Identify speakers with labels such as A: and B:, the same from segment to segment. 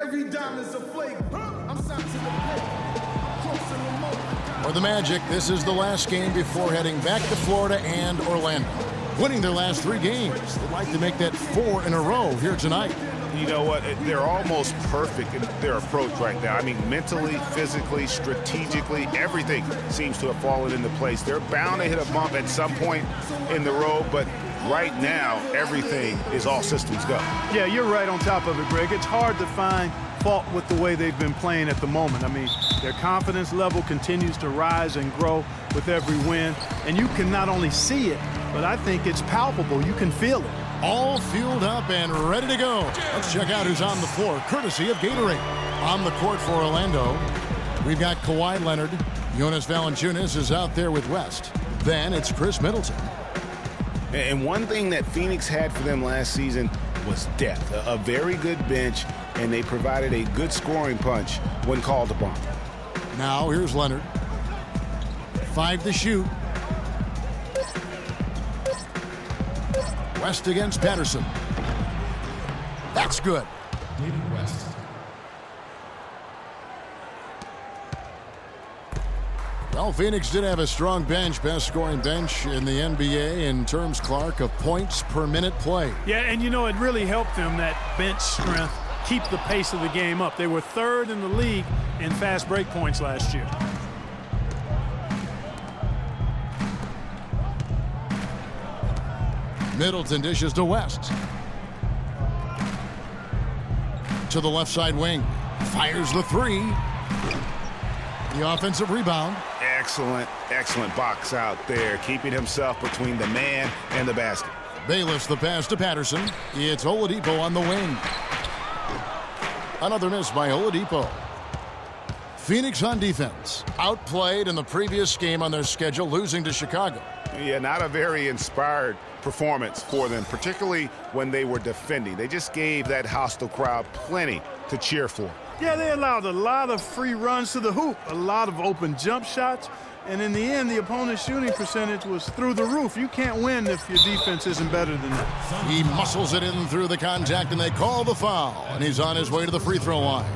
A: Every dime is a flake. I'm signed to the plate. I'm crossing the moat.
B: For the Magic, this is the last game before heading back to Florida and Orlando. Winning their last 3 games, they'd like to make that 4 in a row here tonight.
C: You know what? They're almost perfect in their approach right now. I mean, mentally, physically, strategically, everything seems to have fallen into place. They're bound to hit a bump at some point in the road, but right now, everything is all systems go.
D: Yeah, you're right on top of it, Greg. It's hard to find fault with the way they've been playing at the moment. I mean, their confidence level continues to rise and grow with every win, and you can not only see it, but I think it's palpable. You can feel it.
B: All fueled up and ready to go. Let's check out who's on the floor, courtesy of Gatorade. On the court for Orlando, we've got Kawhi Leonard. Jonas Valanciunas is out there with West. Then it's Chris Middleton.
C: And one thing that Phoenix had for them last season was depth. A very good bench, and they provided a good scoring punch when called upon.
B: Now here's Leonard. 5 to shoot. West against Patterson. That's good. West. Well, Phoenix did have a strong bench, best scoring bench in the NBA in terms, Clark, of points per minute play.
D: Yeah, and you know, it really helped them, that bench strength, keep the pace of the game up. They were 3rd in the league in fast break points last year.
B: Middleton dishes to West. To the left side wing. Fires the 3. The offensive rebound.
C: Excellent box out there, keeping himself between the man and the basket.
B: Bayless the pass to Patterson. It's Oladipo on the wing. Another miss by Oladipo. Phoenix on defense. Outplayed in the previous game on their schedule, losing to Chicago.
C: Yeah, not a very inspired performance for them, particularly when they were defending. They just gave that hostile crowd plenty to cheer for.
D: Yeah, they allowed a lot of free runs to the hoop, a lot of open jump shots, and in the end, the opponent's shooting percentage was through the roof. You can't win if your defense isn't better than that.
B: He muscles it in through the contact, and they call the foul, and he's on his way to the free throw line.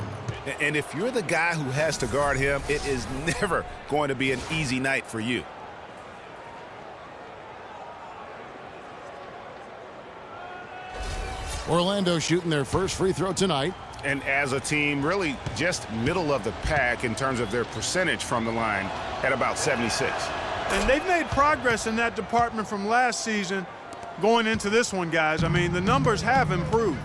C: And if you're the guy who has to guard him, it is never going to be an easy night for you.
B: Orlando shooting their first free throw tonight.
C: And as a team, really just middle of the pack in terms of their percentage from the line at about 76.
D: And they've made progress in that department from last season going into this one, guys. I mean, the numbers have improved.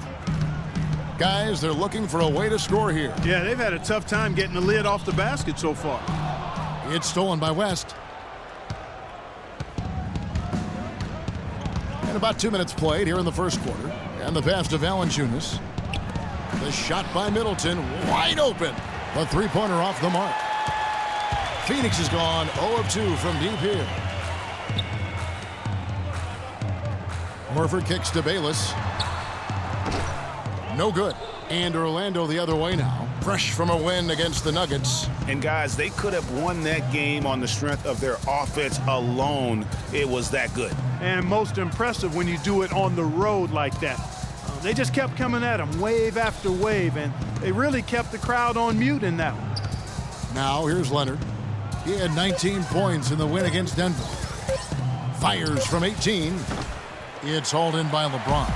B: Guys, they're looking for a way to score here.
D: Yeah, they've had a tough time getting the lid off the basket so far.
B: It's stolen by West. And about 2 minutes played here in the first quarter. And the pass to Valanciunas. The shot by Middleton, wide open. The 3-pointer off the mark. Phoenix has gone 0 of 2 from deep here. Horford kicks to Bayless. No good. And Orlando the other way now. Fresh from a win against the Nuggets.
C: And guys, they could have won that game on the strength of their offense alone. It was that good.
D: And most impressive when you do it on the road like that. They just kept coming at them wave after wave, and they really kept the crowd on mute in that one.
B: Now here's Leonard. He had 19 points in the win against Denver. Fires from 18. It's hauled in by LeBron.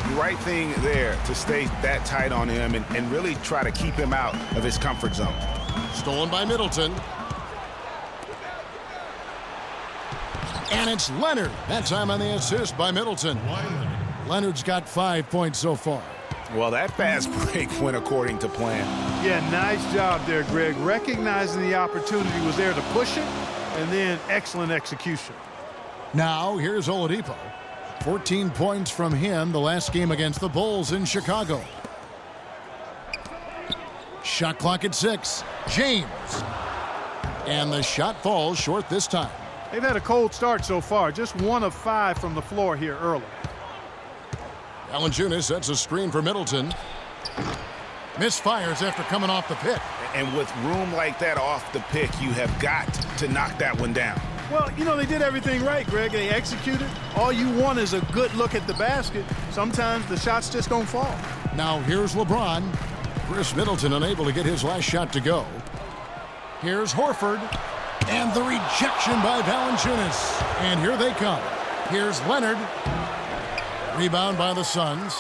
C: The right thing there to stay that tight on him and really try to keep him out of his comfort zone.
B: Stolen by Middleton. And it's Leonard. That time on the assist by Middleton. Leonard's got 5 points so far.
C: Well, that fast break went according to plan.
D: Yeah, nice job there, Greg. Recognizing the opportunity was there to push it, and then excellent execution.
B: Now, here's Oladipo. 14 points from him the last game against the Bulls in Chicago. Shot clock at 6. James. And the shot falls short this time.
D: They've had a cold start so far. Just 1 of 5 from the floor here early.
B: Valanciunas sets a screen for Middleton. Misfires after coming off the pick.
C: And with room like that off the pick, you have got to knock that one down.
D: Well, you know, they did everything right, Greg. They executed. All you want is a good look at the basket. Sometimes the shots just don't fall.
B: Now here's LeBron. Chris Middleton unable to get his last shot to go. Here's Horford. And the rejection by Valanciunas. And here they come. Here's Leonard. Rebound by the Suns.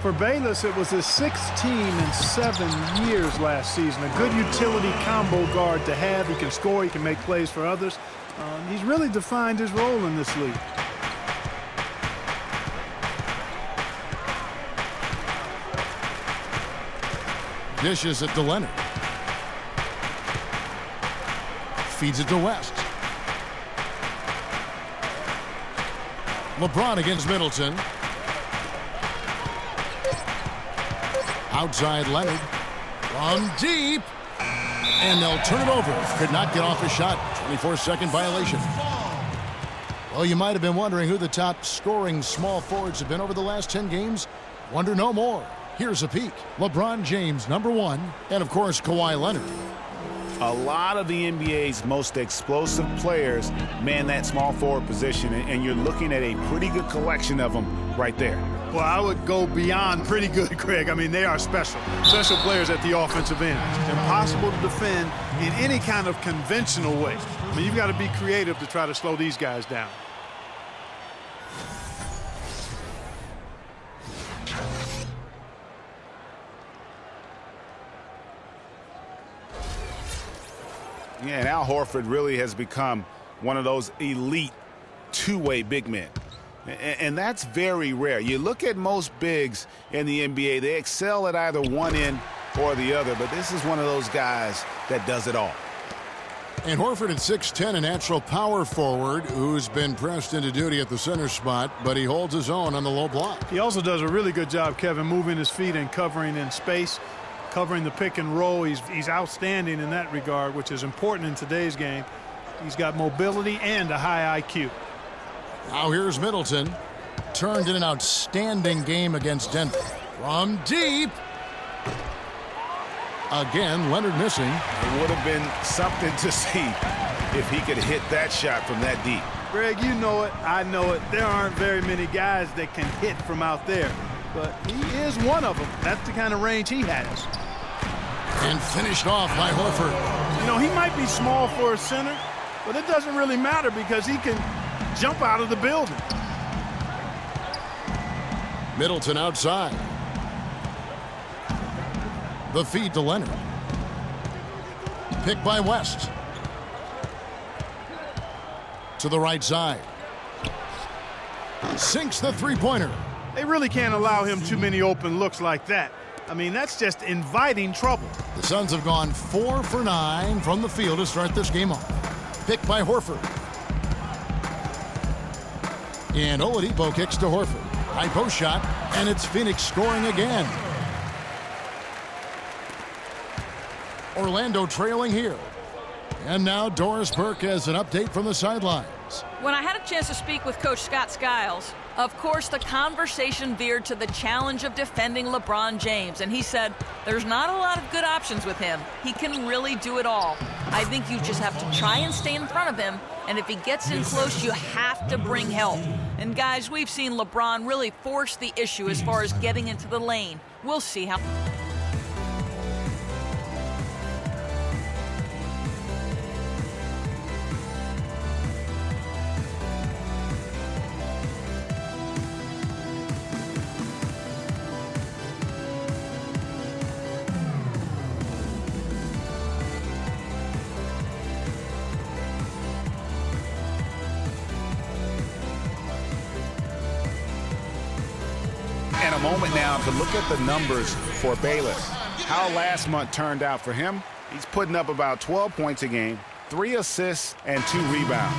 D: For Bayless, it was his 6th team in 7 years last season. A good utility combo guard to have. He can score, he can make plays for others. He's really defined his role in this league.
B: Dishes it to Leonard. Feeds it to West. LeBron against Middleton. Outside Leonard. From deep. And they'll turn it over. Could not get off a shot. 24-second violation. Well, you might have been wondering who the top scoring small forwards have been over the last 10 games. Wonder no more. Here's a peek. LeBron James, #1. And, of course, Kawhi Leonard.
C: A lot of the NBA's most explosive players man that small forward position, and you're looking at a pretty good collection of them right there.
D: Well, I would go beyond pretty good, Greg. I mean, they are special players at the offensive end. Impossible to defend in any kind of conventional way. I mean, you've got to be creative to try to slow these guys down.
C: Yeah, and Al Horford really has become one of those elite two-way big men. And that's very rare. You look at most bigs in the NBA, they excel at either one end or the other, but this is one of those guys that does it all.
B: And Horford at 6'10", a natural power forward who's been pressed into duty at the center spot, but he holds his own on the low block.
D: He also does a really good job, Kevin, moving his feet and covering in space, covering the pick and roll. He's outstanding in that regard, which is important in today's game. He's got mobility and a high IQ.
B: Now here's Middleton. Turned in an outstanding game against Denver. From deep. Again, Leonard missing.
C: It would have been something to see if he could hit that shot from that deep.
D: Greg, you know it. I know it. There aren't very many guys that can hit from out there, but he is one of them. That's the kind of range he has.
B: And finished off by Horford.
D: You know, he might be small for a center, but it doesn't really matter because he can jump out of the building.
B: Middleton outside. The feed to Leonard. Picked by West. To the right side. Sinks the three-pointer.
D: They really can't allow him too many open looks like that. I mean, that's just inviting trouble.
B: The Suns have gone 4 for 9 from the field to start this game off. Picked by Horford. And Oladipo kicks to Horford. High post shot, and it's Phoenix scoring again. Orlando trailing here. And now Doris Burke has an update from the sidelines.
E: When I had a chance to speak with Coach Scott Skiles, of course the conversation veered to the challenge of defending LeBron James, and he said there's not a lot of good options with him. He can really do it all. I think you just have to try and stay in front of him, and if he gets in close, you have to bring help. And guys, we've seen LeBron really force the issue as far as getting into the lane. We'll see how.
C: And a moment now to look at the numbers for Bayless. How last month turned out for him. He's putting up about 12 points a game, 3 assists, and 2 rebounds.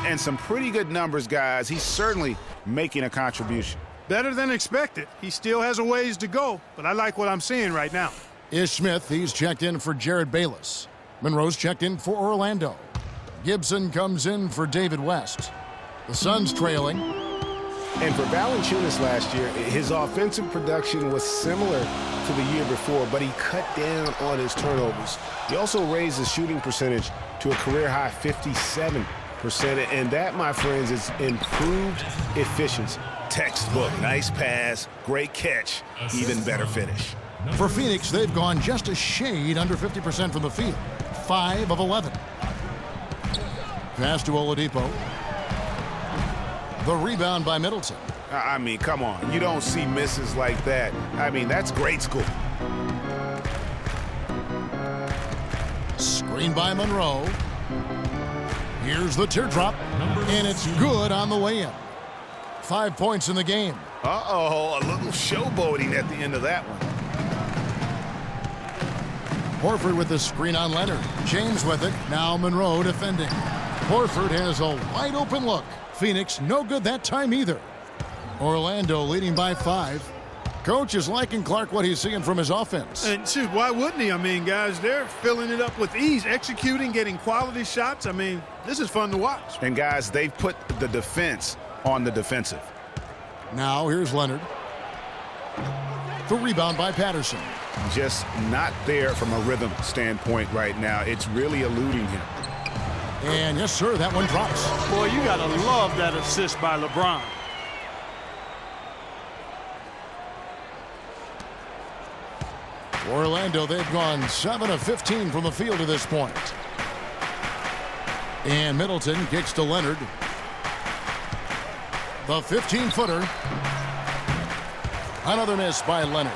C: And some pretty good numbers, guys. He's certainly making a contribution.
D: Better than expected. He still has a ways to go, but I like what I'm seeing right now.
B: Ish Smith, he's checked in for Jared Bayless. Monroe's checked in for Orlando. Gibson comes in for David West. The Suns trailing.
C: And for Valanciunas last year, his offensive production was similar to the year before, but he cut down on his turnovers. He also raised his shooting percentage to a career-high 57%, and that, my friends, is improved efficiency. Textbook. Nice pass, great catch, even better finish.
B: For Phoenix, they've gone just a shade under 50% from the field. 5 of 11. Pass to Oladipo. The rebound by Middleton.
C: I mean, come on. You don't see misses like that. I mean, that's grade school.
B: Screen by Monroe. Here's the teardrop, and it's good on the way in. 5 points in the game.
C: Uh-oh, a little showboating at the end of that one.
B: Horford with the screen on Leonard. James with it. Now Monroe defending. Horford has a wide open look. Phoenix no good that time either. Orlando leading by 5. Coach is liking Clark what he's seeing from his offense.
D: And shoot, why wouldn't he? I mean, guys, they're filling it up with ease, executing, getting quality shots. I mean, this is fun to watch.
C: And guys, they've put the defense on the defensive.
B: Now here's Leonard. The rebound by Patterson.
C: Just not there from a rhythm standpoint right now. It's really eluding him.
B: And yes, sir, that one drops.
D: Boy, you got to love that assist by LeBron.
B: Orlando, they've gone 7 of 15 from the field to this point. And Middleton kicks to Leonard. The 15-footer. Another miss by Leonard.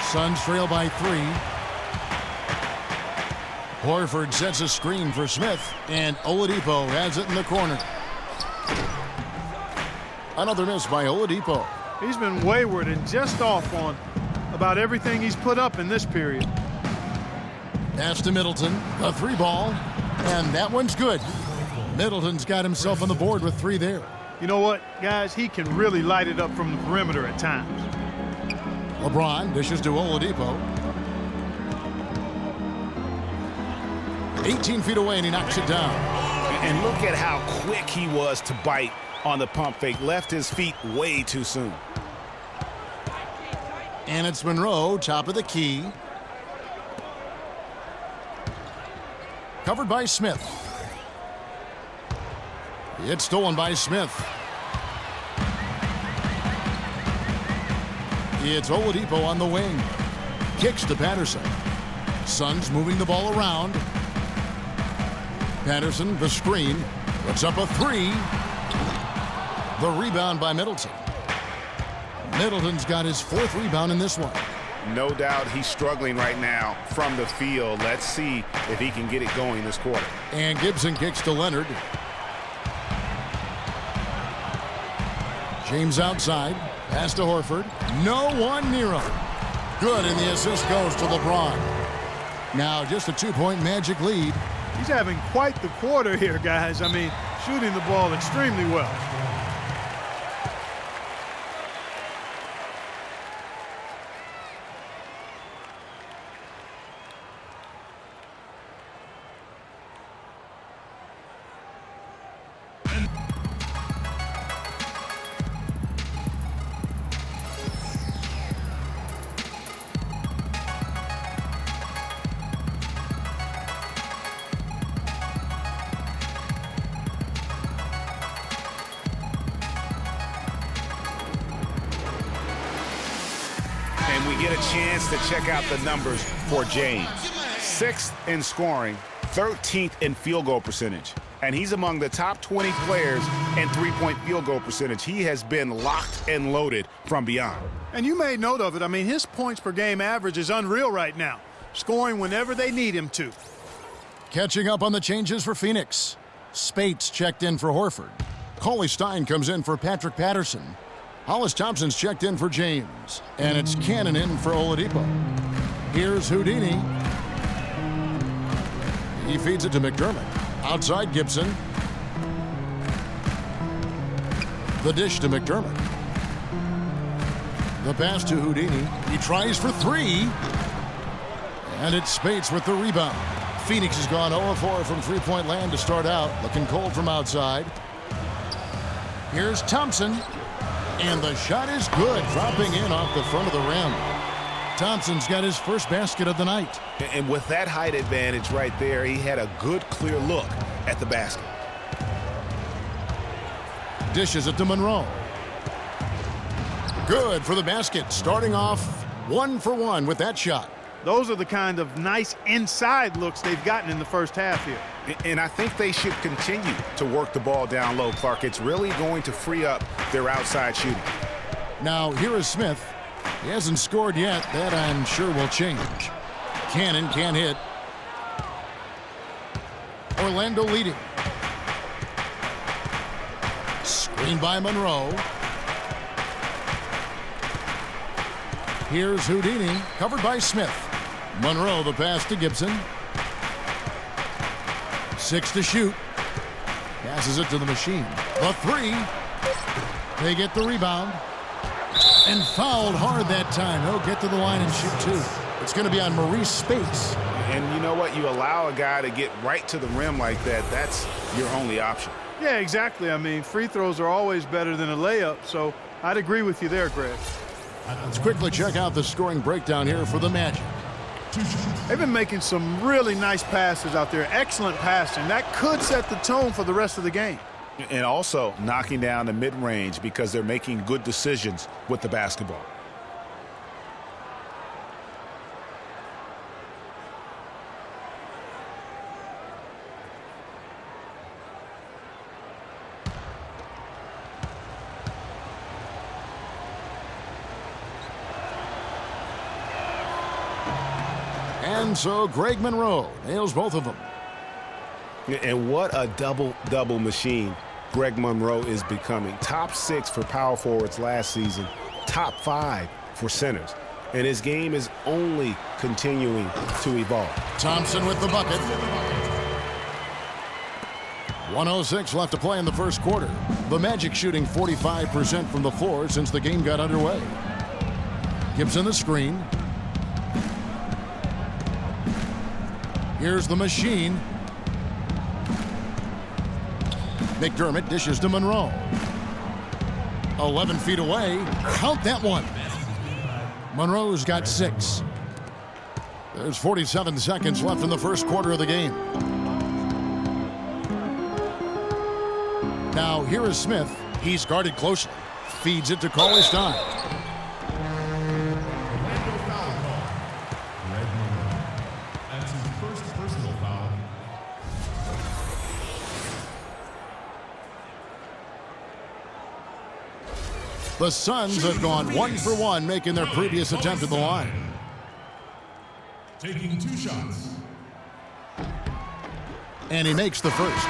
B: Suns trail by 3. Horford sets a screen for Smith, and Oladipo has it in the corner. Another miss by Oladipo.
D: He's been wayward and just off on about everything he's put up in this period.
B: Pass to Middleton, the 3 ball, and that one's good. Middleton's got himself on the board with 3 there.
D: You know what, guys? He can really light it up from the perimeter at times.
B: LeBron dishes to Oladipo. 18 feet away, and he knocks it down.
C: And look at how quick he was to bite on the pump fake. Left his feet way too soon.
B: And it's Monroe, top of the key. Covered by Smith. It's stolen by Smith. It's Oladipo on the wing. Kicks to Patterson. Suns moving the ball around. Patterson, the screen. Puts up a 3. The rebound by Middleton. Middleton's got his 4th rebound in this one.
C: No doubt he's struggling right now from the field. Let's see if he can get it going this quarter.
B: And Gibson kicks to Leonard. James outside. Pass to Horford. No one near him. Good, and the assist goes to LeBron. Now just a 2-point Magic lead.
D: He's having quite the quarter here, guys. I mean, shooting the ball extremely well.
C: And we get a chance to check out the numbers for James. 6th in scoring, 13th in field goal percentage. And he's among the top 20 players in 3-point field goal percentage. He has been locked and loaded from beyond.
D: And you made note of it. I mean, his points per game average is unreal right now, scoring whenever they need him to.
B: Catching up on the changes for Phoenix. Spates checked in for Horford. Cauley Stein comes in for Patrick Patterson. Hollis Thompson's checked in for James. And it's Cannon in for Oladipo. Here's Houdini. He feeds it to McDermott. Outside Gibson. The dish to McDermott. The pass to Houdini. He tries for 3. And it's Spates with the rebound. Phoenix has gone 0-4 from 3-point land to start out. Looking cold from outside. Here's Thompson. And the shot is good, dropping in off the front of the rim. Thompson's got his first basket of the night.
C: And with that height advantage right there, he had a good, clear look at the basket.
B: Dishes it to Monroe. Good for the basket. Starting off 1 for 1 with that shot.
D: Those are the kind of nice inside looks they've gotten in the first half here.
C: And I think they should continue to work the ball down low, Clark. It's really going to free up their outside shooting.
B: Now, here is Smith. He hasn't scored yet. That, I'm sure, will change. Cannon can't hit. Orlando leading. Screen by Monroe. Here's Houdini, covered by Smith. Monroe, the pass to Gibson. 6 to shoot. Passes it to the machine. The 3. They get the rebound. And fouled hard that time. He'll get to the line and shoot 2. It's going to be on Maurice Spates.
C: And you know what? You allow a guy to get right to the rim like that, that's your only option.
D: Yeah, exactly. I mean, free throws are always better than a layup, so I'd agree with you there, Greg.
B: Let's quickly check out the scoring breakdown here for the Magic.
D: They've been making some really nice passes out there. Excellent passing. That could set the tone for the rest of the game.
C: And also knocking down the mid-range because they're making good decisions with the basketball.
B: And so Greg Monroe nails both of them.
C: And what a double-double machine Greg Monroe is becoming. Top 6 for power forwards last season. Top 5 for centers. And his game is only continuing to evolve.
B: Thompson with the bucket. 1:06 left to play in the first quarter. The Magic shooting 45% from the floor since the game got underway. Gibson the screen. Here's the machine. McDermott dishes to Monroe. 11 feet away. Count that one. Monroe's got 6. There's 47 seconds left in the first quarter of the game. Now here is Smith. He's guarded closely. Feeds it to call his time. The Suns have gone 1 for 1, making their previous attempt at the line.
A: Taking 2 shots.
B: And he makes the first.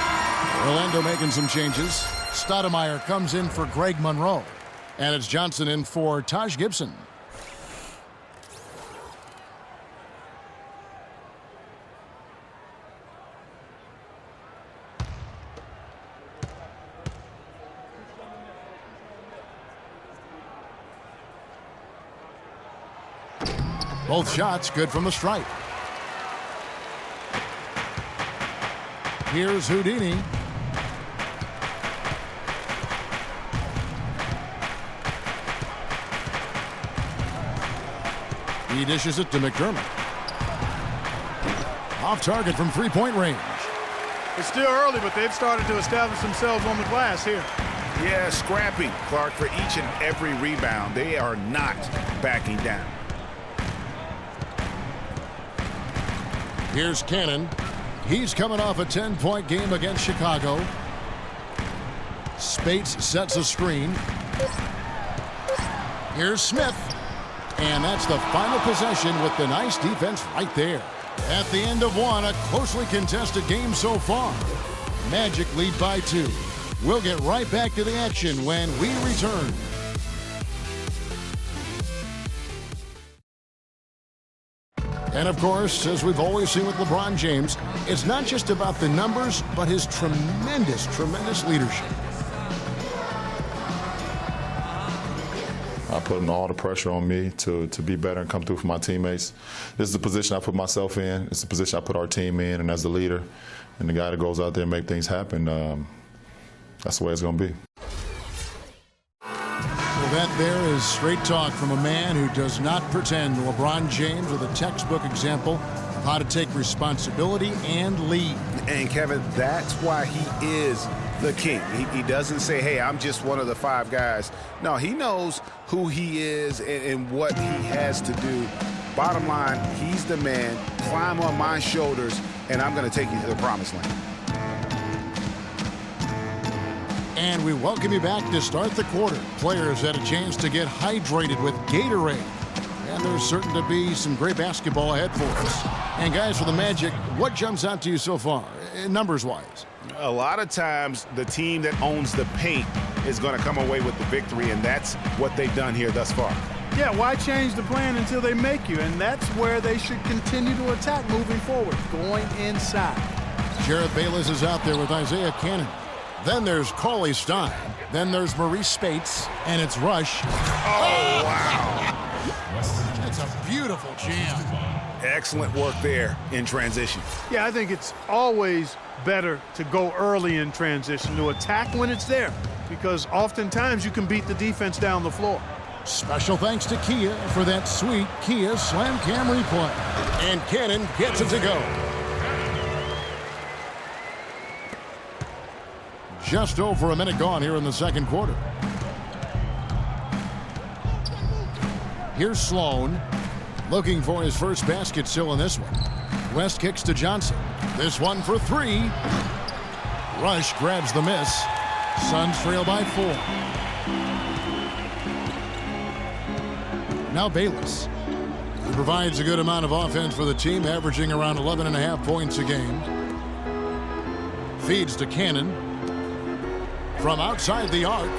B: Orlando making some changes. Stoudemire comes in for Greg Monroe. And it's Johnson in for Taj Gibson. Both shots good from the stripe. Here's Houdini. He dishes it to McDermott. Off target from three-point range.
D: It's still early, but they've started to establish themselves on the glass here.
C: Yeah, scrapping, Clark, for each and every rebound. They are not backing down.
B: Here's Cannon. He's coming off a 10-point game against Chicago. Spates sets a screen. Here's Smith. And that's the final possession with the nice defense right there. At the end of one, a closely contested game so far. Magic lead by 2. We'll get right back to the action when we return. And of course, as we've always seen with LeBron James, it's not just about the numbers, but his tremendous leadership.
F: I put all the pressure on me to be better and come through for my teammates. This is the position I put myself in. It's the position I put our team in, and as the leader and the guy that goes out there and make things happen, that's the way it's going to be.
B: Well, that there is straight talk from a man who does not pretend. LeBron James with a textbook example of how to take responsibility and lead.
C: And Kevin, that's why he is the king. He doesn't say, hey, I'm just one of the 5 guys. No, he knows who he is and what he has to do. Bottom line, he's the man. Climb on my shoulders, and I'm going to take you to the promised land.
B: And we welcome you back to start the quarter. Players had a chance to get hydrated with Gatorade. And there's certain to be some great basketball ahead for us. And guys, for the Magic, what jumps out to you so far, numbers-wise?
C: A lot of times, the team that owns the paint is going to come away with the victory, and that's what they've done here thus far.
D: Yeah, why change the plan until they make you? And that's where they should continue to attack moving forward, going inside.
B: Jarrett Bayless is out there with Isaiah Cannon. Then there's Cauley Stein. Then there's Maurice Spates, and it's Rush.
C: Oh, wow.
B: That's a beautiful jam.
C: Excellent work there in transition.
D: Yeah, I think it's always better to go early in transition, to attack when it's there, because oftentimes you can beat the defense down the floor.
B: Special thanks to Kia for that sweet Kia Slam Cam replay. And Cannon gets it to go. Just over a minute gone here in the second quarter. Here's Sloan, looking for his first basket still in this one. West kicks to Johnson. This one for 3. Rush grabs the miss. Suns trail by 4. Now Bayless. He provides a good amount of offense for the team, averaging around 11.5 points a game. Feeds to Cannon. From outside the arc.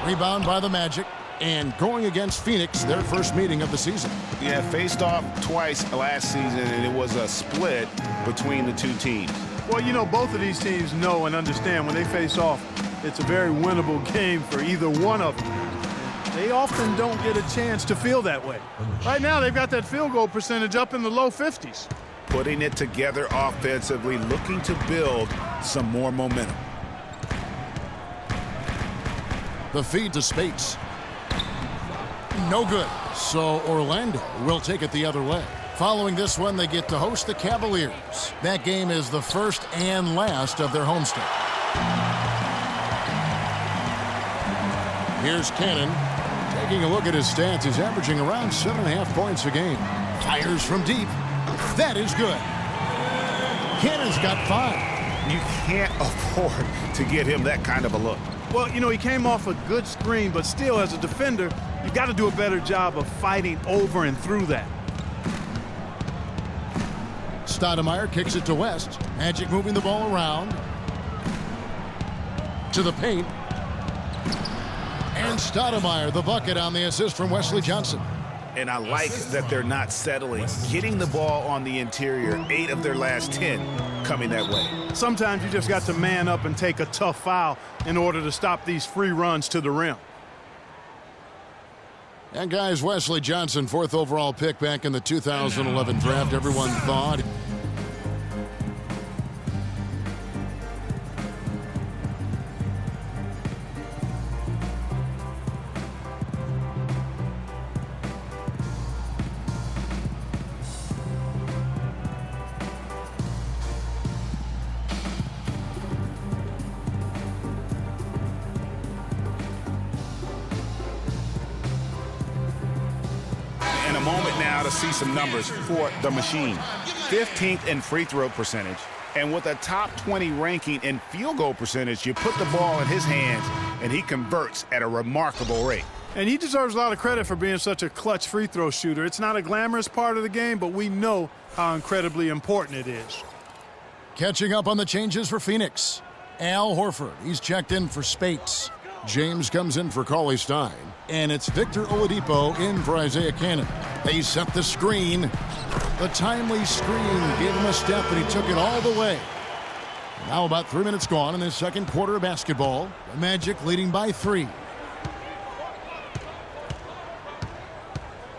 B: Rebound by the Magic. And going against Phoenix, their first meeting of the season.
C: Yeah, faced off twice last season, and it was a split between the two teams.
D: Well, you know, both of these teams know and understand when they face off, it's a very winnable game for either one of them. They often don't get a chance to feel that way. Right now, they've got that field goal percentage up in the low 50s.
C: Putting it together offensively, looking to build some more momentum.
B: The feed to Spates. No good. So Orlando will take it the other way. Following this one, they get to host the Cavaliers. That game is the first and last of their homestand. Here's Cannon. Taking a look at his stats, he's averaging around 7.5 points a game. Fires from deep. That is good. Cannon's got 5.
C: You can't afford to get him that kind of a look.
D: Well, you know, he came off a good screen, but still, as a defender, you got to do a better job of fighting over and through that.
B: Stoudemire kicks it to West. Magic moving the ball around. To the paint. And Stoudemire, the bucket on the assist from Wesley Johnson.
C: And I like that they're not settling. Getting the ball on the interior, 8 of their last 10 coming that way.
D: Sometimes you just got to man up and take a tough foul in order to stop these free runs to the rim.
B: And guys, Wesley Johnson, 4th overall pick back in the 2011 draft. Everyone thought.
C: To see some numbers for the machine. 15th in free throw percentage. And with a top 20 ranking in field goal percentage, you put the ball in his hands and he converts at a remarkable rate.
D: And he deserves a lot of credit for being such a clutch free throw shooter. It's not a glamorous part of the game, but we know how incredibly important it is.
B: Catching up on the changes for Phoenix. Al Horford, he's checked in for Spates. James comes in for Cauley Stein. And it's Victor Oladipo in for Isaiah Cannon. They set the screen. The timely screen gave him a step, and he took it all the way. Now about 3 minutes gone in the second quarter of basketball. The Magic leading by 3.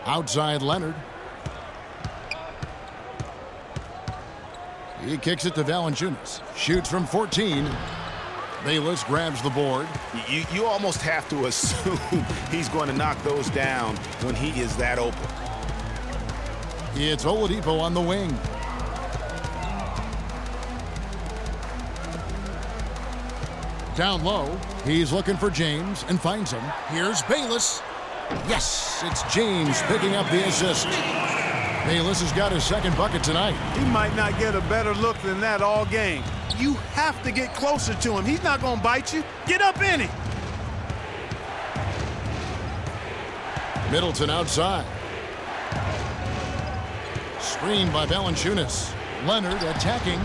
B: Outside Leonard. He kicks it to Valanciunas. Shoots from 14. Bayless grabs the board.
C: You almost have to assume he's going to knock those down when he is that open.
B: It's Oladipo on the wing. Down low, he's looking for James and finds him. Here's Bayless. Yes, it's James picking up the assist. Bayless has got his second bucket tonight.
D: He might not get a better look than that all game. You have to get closer to him. He's not going to bite you. Get up in it.
B: Middleton outside. Screen by Valanciunas. Leonard attacking,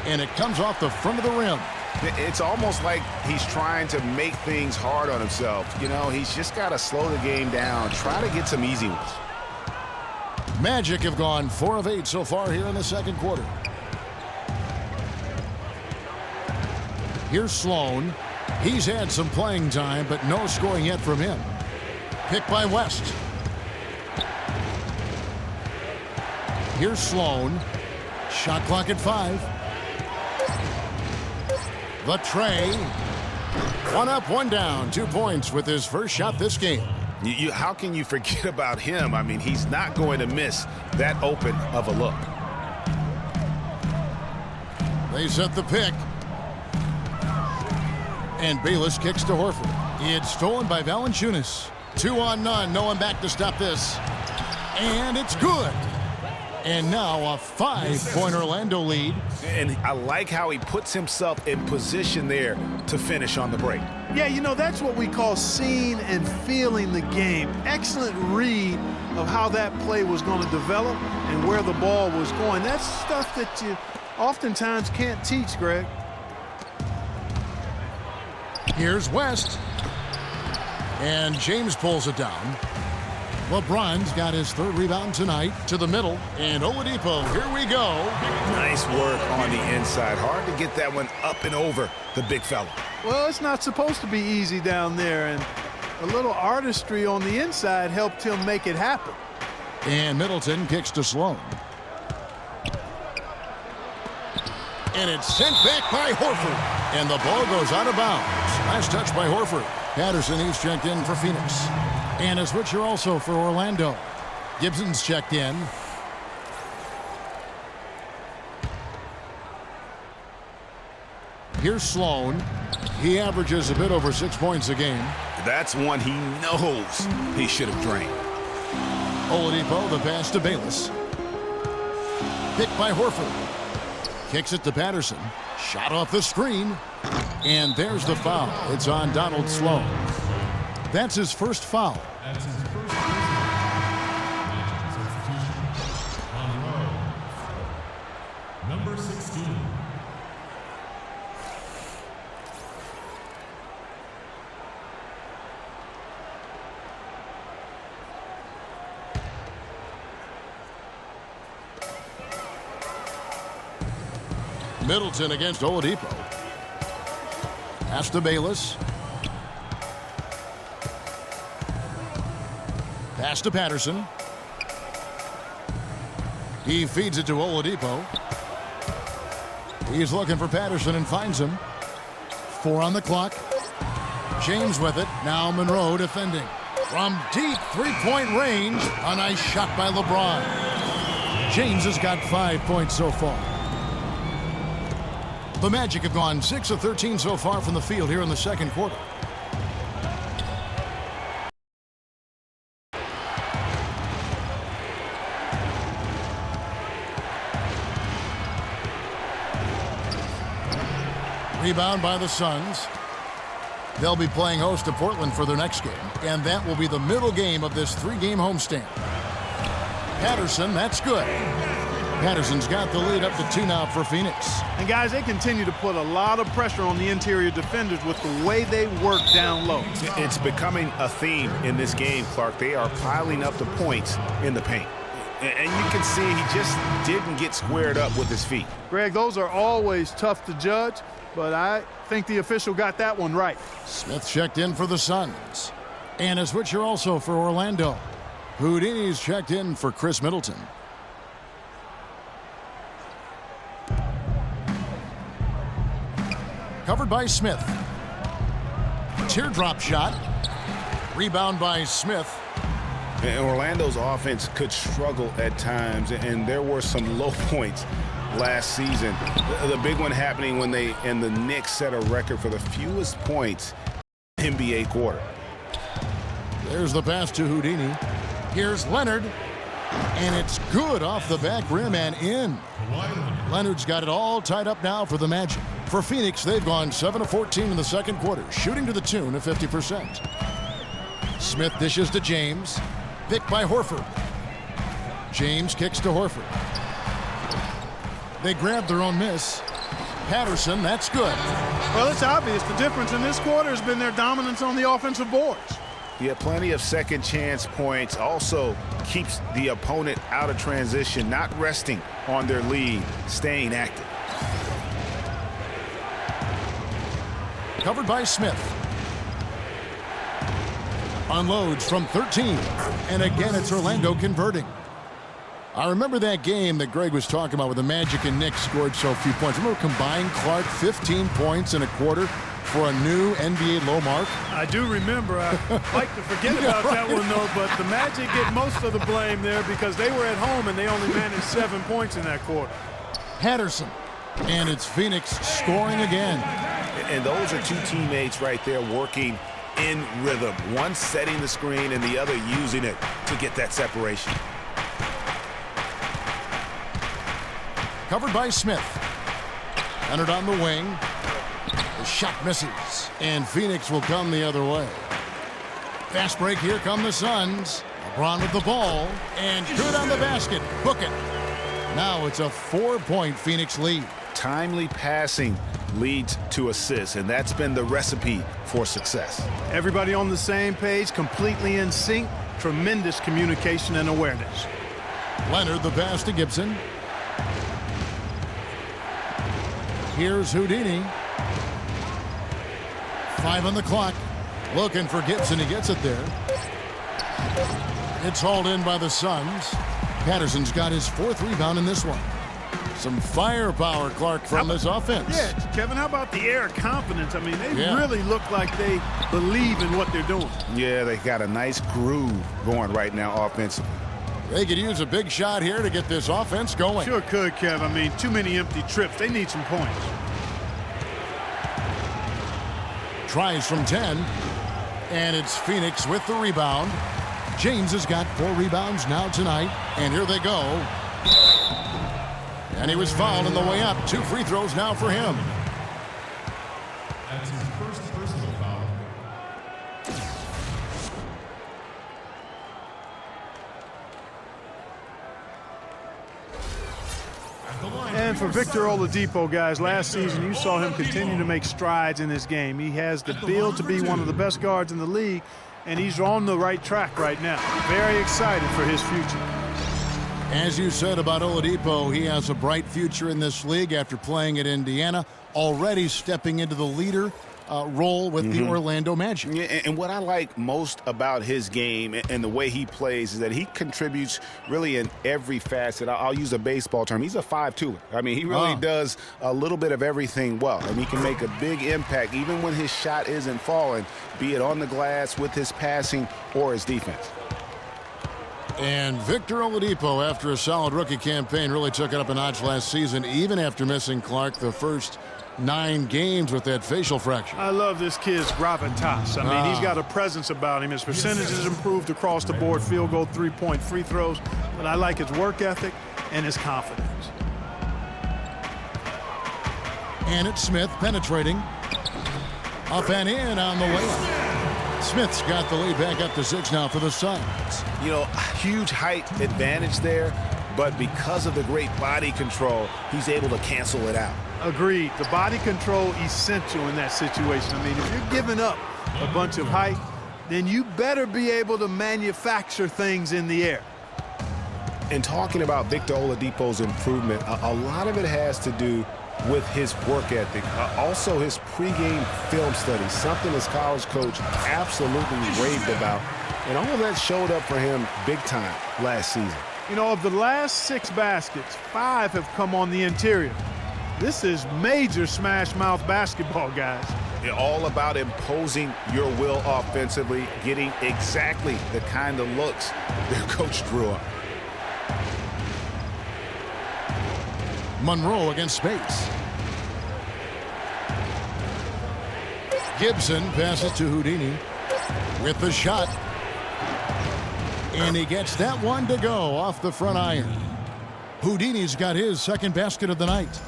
B: and it comes off the front of the rim.
C: It's almost like he's trying to make things hard on himself. You know, he's just got to slow the game down, try to get some easy ones.
B: Magic have gone 4 of 8 so far here in the second quarter. Here's Sloan. He's had some playing time, but no scoring yet from him. Picked by West. Here's Sloan. Shot clock at 5. The tray. 1 up, 1 down. 2 points with his first shot this game.
C: How can you forget about him? I mean, he's not going to miss that open of a look.
B: They set the pick. And Bayless kicks to Horford. It's stolen by Valanciunas. 2 on none. No one back to stop this. And it's good. And now a 5-point Orlando lead.
C: And I like how he puts himself in position there to finish on the break.
D: Yeah, you know, that's what we call seeing and feeling the game. Excellent read of how that play was going to develop and where the ball was going. That's stuff that you oftentimes can't teach, Greg.
B: Here's West. And James pulls it down. LeBron's got his 3rd rebound tonight to the middle. And Oladipo, here we go.
C: Nice work on the inside. Hard to get that one up and over the big fella.
D: Well, it's not supposed to be easy down there, and a little artistry on the inside helped him make it happen.
B: And Middleton kicks to Sloan. And it's sent back by Horford. And the ball goes out of bounds. Last touch by Horford. Patterson, he's checked in for Phoenix. And a switcher also for Orlando. Gibson's checked in. Here's Sloan. He averages a bit over 6 points a game.
C: That's one he knows he should have drained.
B: Oladipo, the pass to Bayless. Picked by Horford. Kicks it to Patterson. Shot off the screen. And there's the foul. It's on Donald Sloan. That's his first foul.
G: That's his first substitution. Number 16.
B: Middleton against Oladipo. Pass to Bayless. Pass to Patterson. He feeds it to Oladipo. He's looking for Patterson and finds him. 4 on the clock. James with it. Now Monroe defending. From deep 3-point range, a nice shot by LeBron. James has got 5 points so far. The Magic have gone 6 of 13 so far from the field here in the second quarter. Rebound by the Suns. They'll be playing host to Portland for their next game, and that will be the middle game of this 3-game homestand. Patterson, that's good. Patterson's got the lead up to 2 now for Phoenix.
D: And guys, they continue to put a lot of pressure on the interior defenders with the way they work down low.
C: It's becoming a theme in this game, Clark. They are piling up the points in the paint. And you can see he just didn't get squared up with his feet.
D: Greg, those are always tough to judge, but I think the official got that one right.
B: Smith checked in for the Suns. And a switcher also for Orlando. Houdini's checked in for Chris Middleton. Covered by Smith. Teardrop shot. Rebound by Smith.
C: And Orlando's offense could struggle at times, and there were some low points last season. The big one happening when the Knicks set a record for the fewest points in NBA quarter.
B: There's the pass to Houdini. Here's Leonard. And it's good off the back rim and in. Leonard's got it all tied up now for the Magic. For Phoenix, they've gone 7 of 14 in the second quarter, shooting to the tune of 50%. Smith dishes to James. Picked by Horford. James kicks to Horford. They grab their own miss. Patterson, that's good.
D: Well, it's obvious the difference in this quarter has been their dominance on the offensive boards.
C: He had plenty of second chance points. Also keeps the opponent out of transition, not resting on their lead, staying active.
B: Covered by Smith. Unloads from 13. And again, it's Orlando converting. I remember that game that Greg was talking about where the Magic and Knicks scored so few points. Remember combined Clark 15 points in a quarter for a new NBA low mark?
D: I do remember. I like to forget about that one, though, but the Magic get most of the blame there because they were at home and they only managed 7 points in that quarter.
B: Patterson. And it's Phoenix scoring again.
C: And those are two teammates right there working in rhythm. One setting the screen and the other using it to get that separation.
B: Covered by Smith. Leonard on the wing. The shot misses. And Phoenix will come the other way. Fast break. Here come the Suns. LeBron with the ball. And good on the basket. Book it. Now it's a 4-point Phoenix lead.
C: Timely passing leads to assists, and that's been the recipe for success.
D: Everybody on the same page, completely in sync. Tremendous communication and awareness.
B: Leonard the pass to Gibson. Here's Houdini. 5 on the clock. Looking for Gibson. He gets it there. It's hauled in by the Suns. Patterson's got his 4th rebound in this one. Some firepower, Clark, from this offense.
D: Yeah, Kevin, how about the air of confidence? I mean, they really look like they believe in what they're doing.
C: Yeah, they got a nice groove going right now offensively.
B: They could use a big shot here to get this offense going.
D: Sure could, Kev. I mean, too many empty trips. They need some points.
B: Tries from 10. And it's Phoenix with the rebound. James has got 4 rebounds now tonight. And here they go. And he was fouled on the way up. 2 free throws now for him.
G: That's his first personal foul.
D: And for Victor Oladipo, guys, last season you saw him continue to make strides in this game. He has the build to be one of the best guards in the league, and he's on the right track right now. Very excited for his future.
B: As you said about Oladipo, he has a bright future in this league after playing at Indiana, already stepping into the leader role with the Orlando Magic.
C: Yeah, and what I like most about his game and the way he plays is that he contributes really in every facet. I'll use a baseball term. He's a 5-tooler. I mean, he really does a little bit of everything well, and he can make a big impact even when his shot isn't falling, be it on the glass with his passing or his defense.
B: And Victor Oladipo, after a solid rookie campaign, really took it up a notch last season, even after missing Clark the first 9 games with that facial fracture.
D: I love this kid's gravitas. I mean, he's got a presence about him. His percentages improved across the board, field goal, 3-point free throws. But I like his work ethic and his confidence.
B: And it's Smith penetrating. Up and in on the way up. Smith's got the lead back up to 6 now for the Suns.
C: You know, huge height advantage there, but because of the great body control, he's able to cancel it out.
D: Agreed. The body control essential in that situation. I mean, if you're giving up a bunch of height, then you better be able to manufacture things in the air.
C: And talking about Victor Oladipo's improvement, a lot of it has to do with his work ethic, also his pregame film studies, something his college coach absolutely raved about. And all of that showed up for him big time last season.
D: You know, of the last 6 baskets, 5 have come on the interior. This is major smash-mouth basketball, guys.
C: It's all about imposing your will offensively, getting exactly the kind of looks their coach drew up.
B: Monroe against space. Gibson passes to Houdini with the shot. And he gets that one to go off the front iron. Houdini's got his second basket of the night.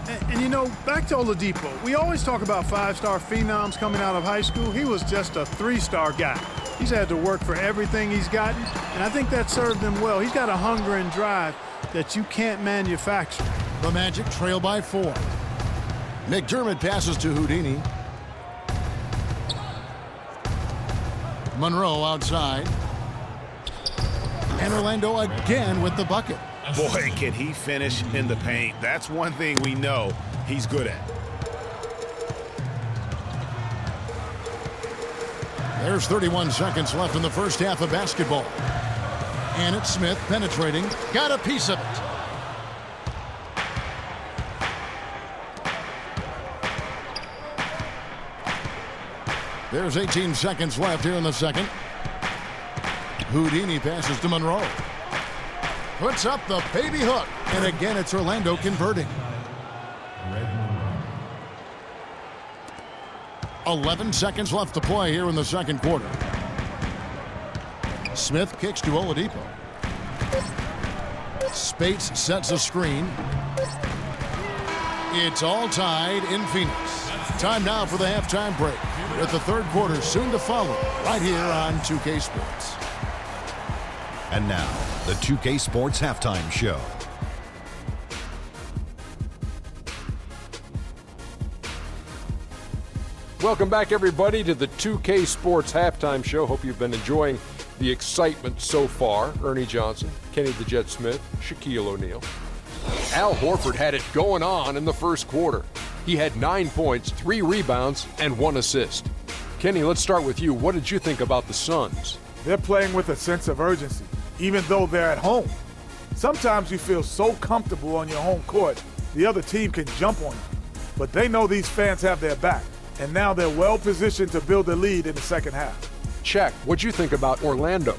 D: And you know, back to Oladipo, we always talk about five-star phenoms coming out of high school. He was just a three-star guy. He's had to work for everything he's gotten, and I think that served him well. He's got a hunger and drive that you can't manufacture.
B: The Magic trail by 4. McDermott passes to Houdini. Monroe outside. And Orlando again with the bucket.
C: Boy, can he finish in the paint. That's one thing we know he's good at.
B: There's 31 seconds left in the first half of basketball. And it's Smith penetrating. Got a piece of it. There's 18 seconds left here in the second. Houdini passes to Monroe. Puts up the baby hook. And again, it's Orlando converting. 11 seconds left to play here in the second quarter. Smith kicks to Oladipo. Spates sets a screen. It's all tied in Phoenix. Time now for the halftime break, with the third quarter soon to follow, right here on 2K Sports.
H: And now, the 2K Sports Halftime Show.
I: Welcome back, everybody, to the 2K Sports Halftime Show. Hope you've been enjoying the excitement so far. Ernie Johnson, Kenny the Jet Smith, Shaquille O'Neal. Al Horford had it going on in the first quarter. He had 9 points, 3 rebounds, and 1 assist. Kenny, let's start with you. What did you think about the Suns?
J: They're playing with a sense of urgency, even though they're at home. Sometimes you feel so comfortable on your home court, the other team can jump on you. But they know these fans have their back, and now they're well positioned to build a lead in the second half.
I: Check. What'd you think about Orlando?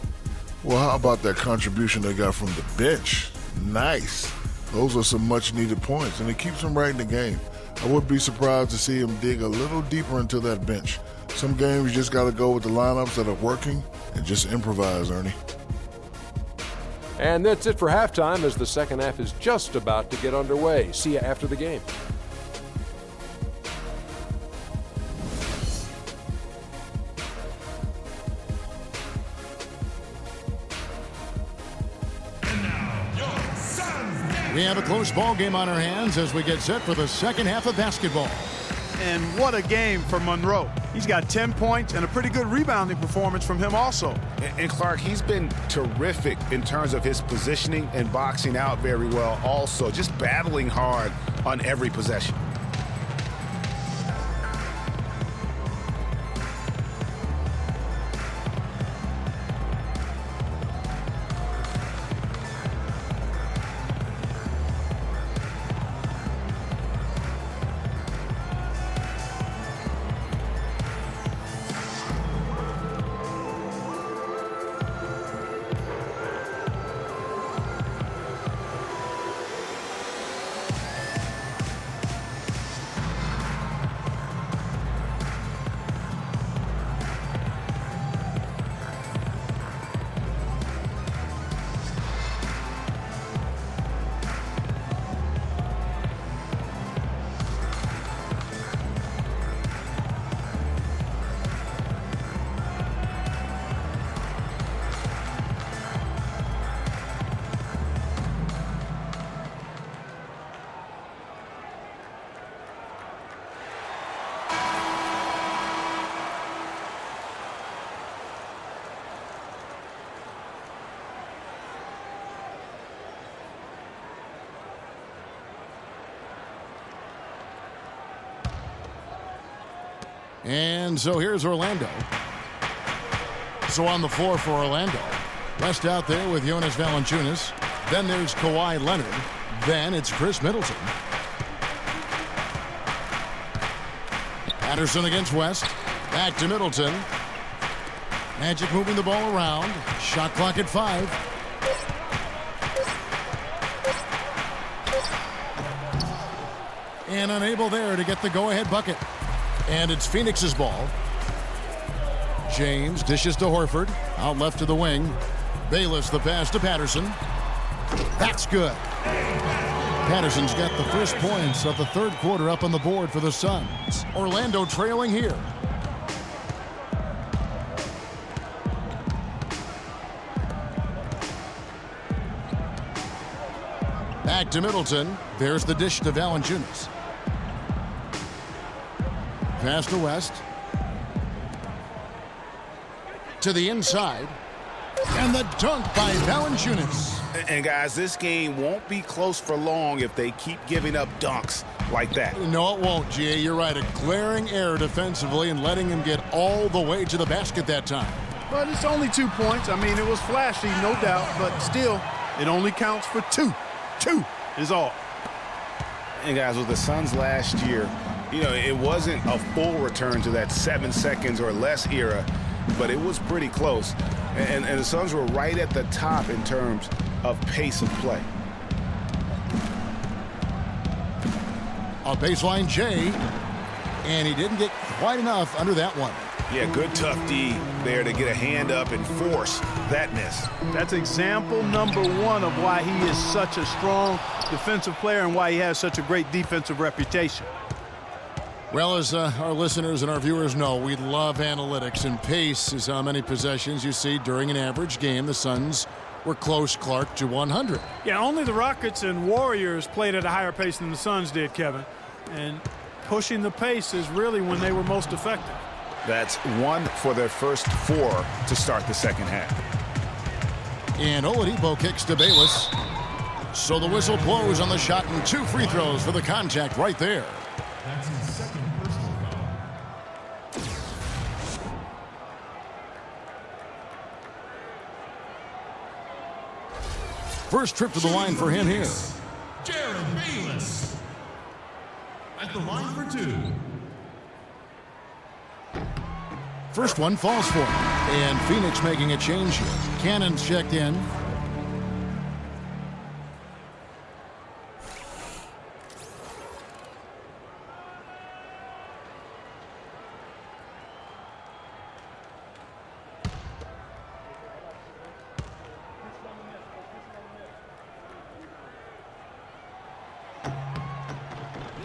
K: Well, how about that contribution they got from the bench? Nice. Those are some much-needed points, and it keeps them right in the game. I would be surprised to see him dig a little deeper into that bench. Some games you just got to go with the lineups that are working and just improvise, Ernie.
I: And that's it for halftime, as the second half is just about to get underway. See you after the game.
B: We have a close ball game on our hands as we get set for the second half of basketball.
D: And what a game for Monroe. He's got 10 points and a pretty good rebounding performance from him also.
C: And Clark, he's been terrific in terms of his positioning and boxing out very well also, just battling hard on every possession.
B: And so here's Orlando. So on the floor for Orlando. West out there with Jonas Valanciunas. Then there's Kawhi Leonard. Then it's Chris Middleton. Patterson against West. Back to Middleton. Magic moving the ball around. Shot clock at 5. And unable there to get the go-ahead bucket. And it's Phoenix's ball. James dishes to Horford. Out left to the wing. Bayless the pass to Patterson. That's good. Patterson's got the first points of the third quarter up on the board for the Suns. Orlando trailing here. Back to Middleton. There's the dish to Valanciunas. Pass to West. To the inside. And the dunk by Valanciunas.
C: And guys, this game won't be close for long if they keep giving up dunks like that.
B: No, it won't, G.A. You're right. A glaring error defensively and letting him get all the way to the basket that time.
D: But it's only 2 points. I mean, it was flashy, no doubt, but still, it only counts for 2. 2 is all.
C: And guys, with the Suns last year, you know, it wasn't a full return to that 7 seconds or less era, but it was pretty close. And the Suns were right at the top in terms of pace of play.
B: A baseline J, and he didn't get quite enough under that one.
C: Yeah, good tough D there to get a hand up and force that miss.
D: That's example number 1 of why he is such a strong defensive player and why he has such a great defensive reputation.
B: Well, as our listeners and our viewers know, we love analytics, and pace is how many possessions you see during an average game. The Suns were close, Clark, to 100.
D: Yeah, only the Rockets and Warriors played at a higher pace than the Suns did, Kevin. And pushing the pace is really when they were most effective.
C: That's 1 for their first 4 to start the second half.
B: And Oladipo kicks to Bayless. So the whistle blows on the shot and 2 free throws for the contact right there.
G: That's his second personal foul.
B: First trip to the line for him here.
G: Jared Bayless at the line for 2.
B: First one falls for him. And Phoenix making a change here. Cannon's checked in.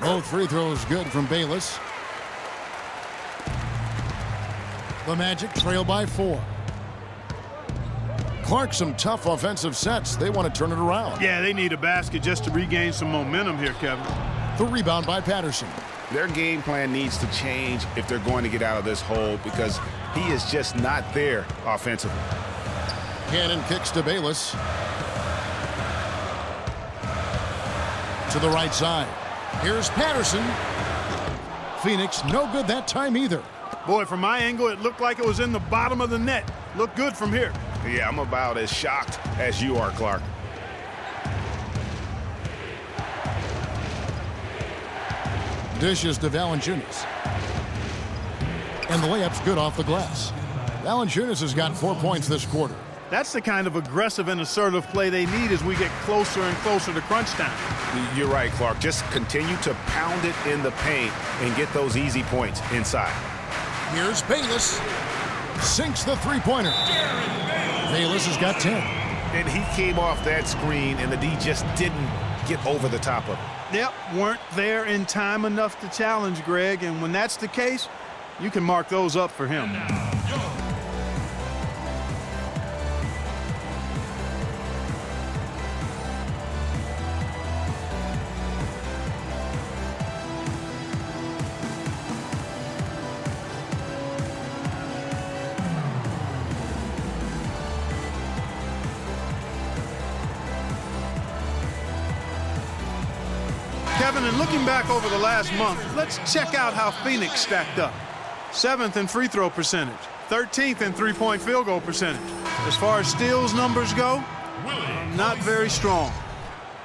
B: Both free throws good from Bayless. The Magic trail by 4. Clark, some tough offensive sets. They want to turn it around.
D: Yeah, they need a basket just to regain some momentum here, Kevin.
B: The rebound by Patterson.
C: Their game plan needs to change if they're going to get out of this hole because he is just not there offensively.
B: Cannon kicks to Bayless. To the right side. Here's Patterson. Phoenix, no good that time either.
D: Boy, from my angle, it looked like it was in the bottom of the net. Looked good from here.
C: Yeah, I'm about as shocked as you are, Clark.
B: Dishes to Valanciunas. And the layup's good off the glass. Valanciunas has got 4 points this quarter.
D: That's the kind of aggressive and assertive play they need as we get closer and closer to crunch time.
C: You're right, Clark. Just continue to pound it in the paint and get those easy points inside.
B: Here's Bayless. Sinks the three-pointer. Bayless has got 10.
C: And he came off that screen, and the D just didn't get over the top of it.
D: Yep, weren't there in time enough to challenge Greg, and when that's the case, you can mark those up for him. Kevin, and looking back over the last month, let's check out how Phoenix stacked up. 7th in free throw percentage, 13th in three-point field goal percentage. As far as steals numbers go, not very strong.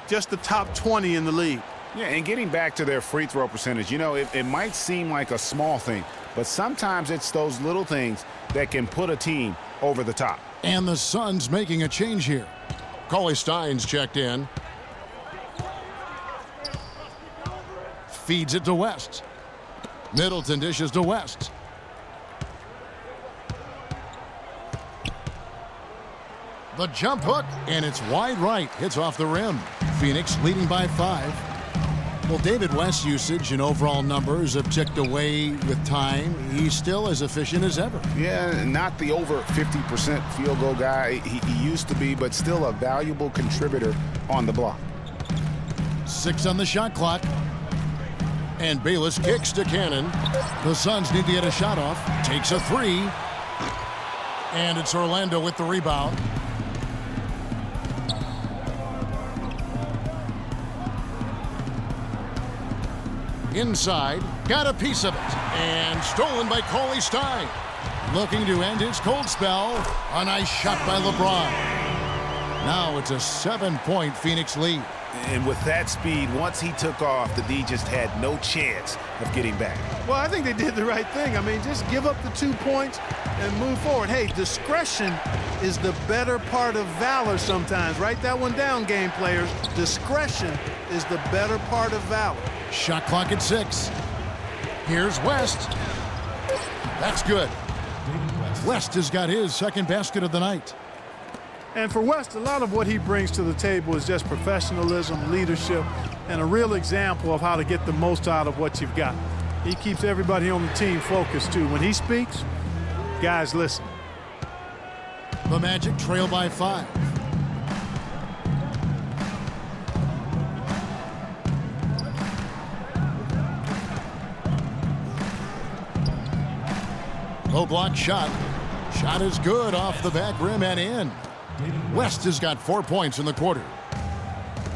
D: Just the top 20 in the league.
C: Yeah, and getting back to their free throw percentage, you know, it might seem like a small thing, but sometimes it's those little things that can put a team over the top.
B: And the Suns making a change here. Cauley Stein's checked in. Feeds it to West. Middleton dishes to West. The jump hook, and it's wide right. Hits off the rim. Phoenix leading by 5. Well, David West's usage and overall numbers have ticked away with time. He's still as efficient as ever.
C: Yeah, not the over 50% field goal guy he used to be, but still a valuable contributor on the block.
B: 6 on the shot clock. And Bayless kicks to Cannon. The Suns need to get a shot off. Takes a 3. And it's Orlando with the rebound. Inside, got a piece of it, and stolen by Cauley Stein. Looking to end his cold spell. A nice shot by LeBron. Now it's a 7-point Phoenix lead.
C: And with that speed, once he took off, the D just had no chance of getting back.
D: Well, I think they did the right thing. I mean, just give up the 2 points and move forward. Hey, discretion is the better part of valor sometimes. Write that one down, game players. Discretion is the better part of valor.
B: Shot clock at 6. Here's West. That's good. West has got his second basket of the night.
D: And for West, a lot of what he brings to the table is just professionalism, leadership, and a real example of how to get the most out of what you've got. He keeps everybody on the team focused, too. When he speaks, guys listen.
B: The Magic trail by 5. Low block shot. Shot is good off the back rim and in. West has got 4 points in the quarter.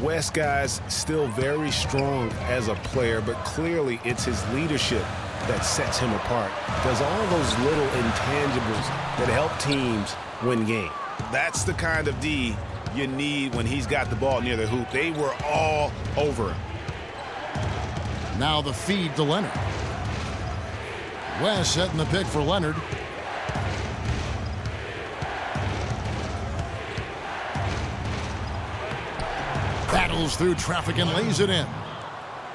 C: West, guys, still very strong as a player, but clearly it's his leadership that sets him apart. Does all those little intangibles that help teams win games. That's the kind of D you need when he's got the ball near the hoop. They were all over him.
B: Now the feed to Leonard. West setting the pick for Leonard. Battles through traffic and lays it in.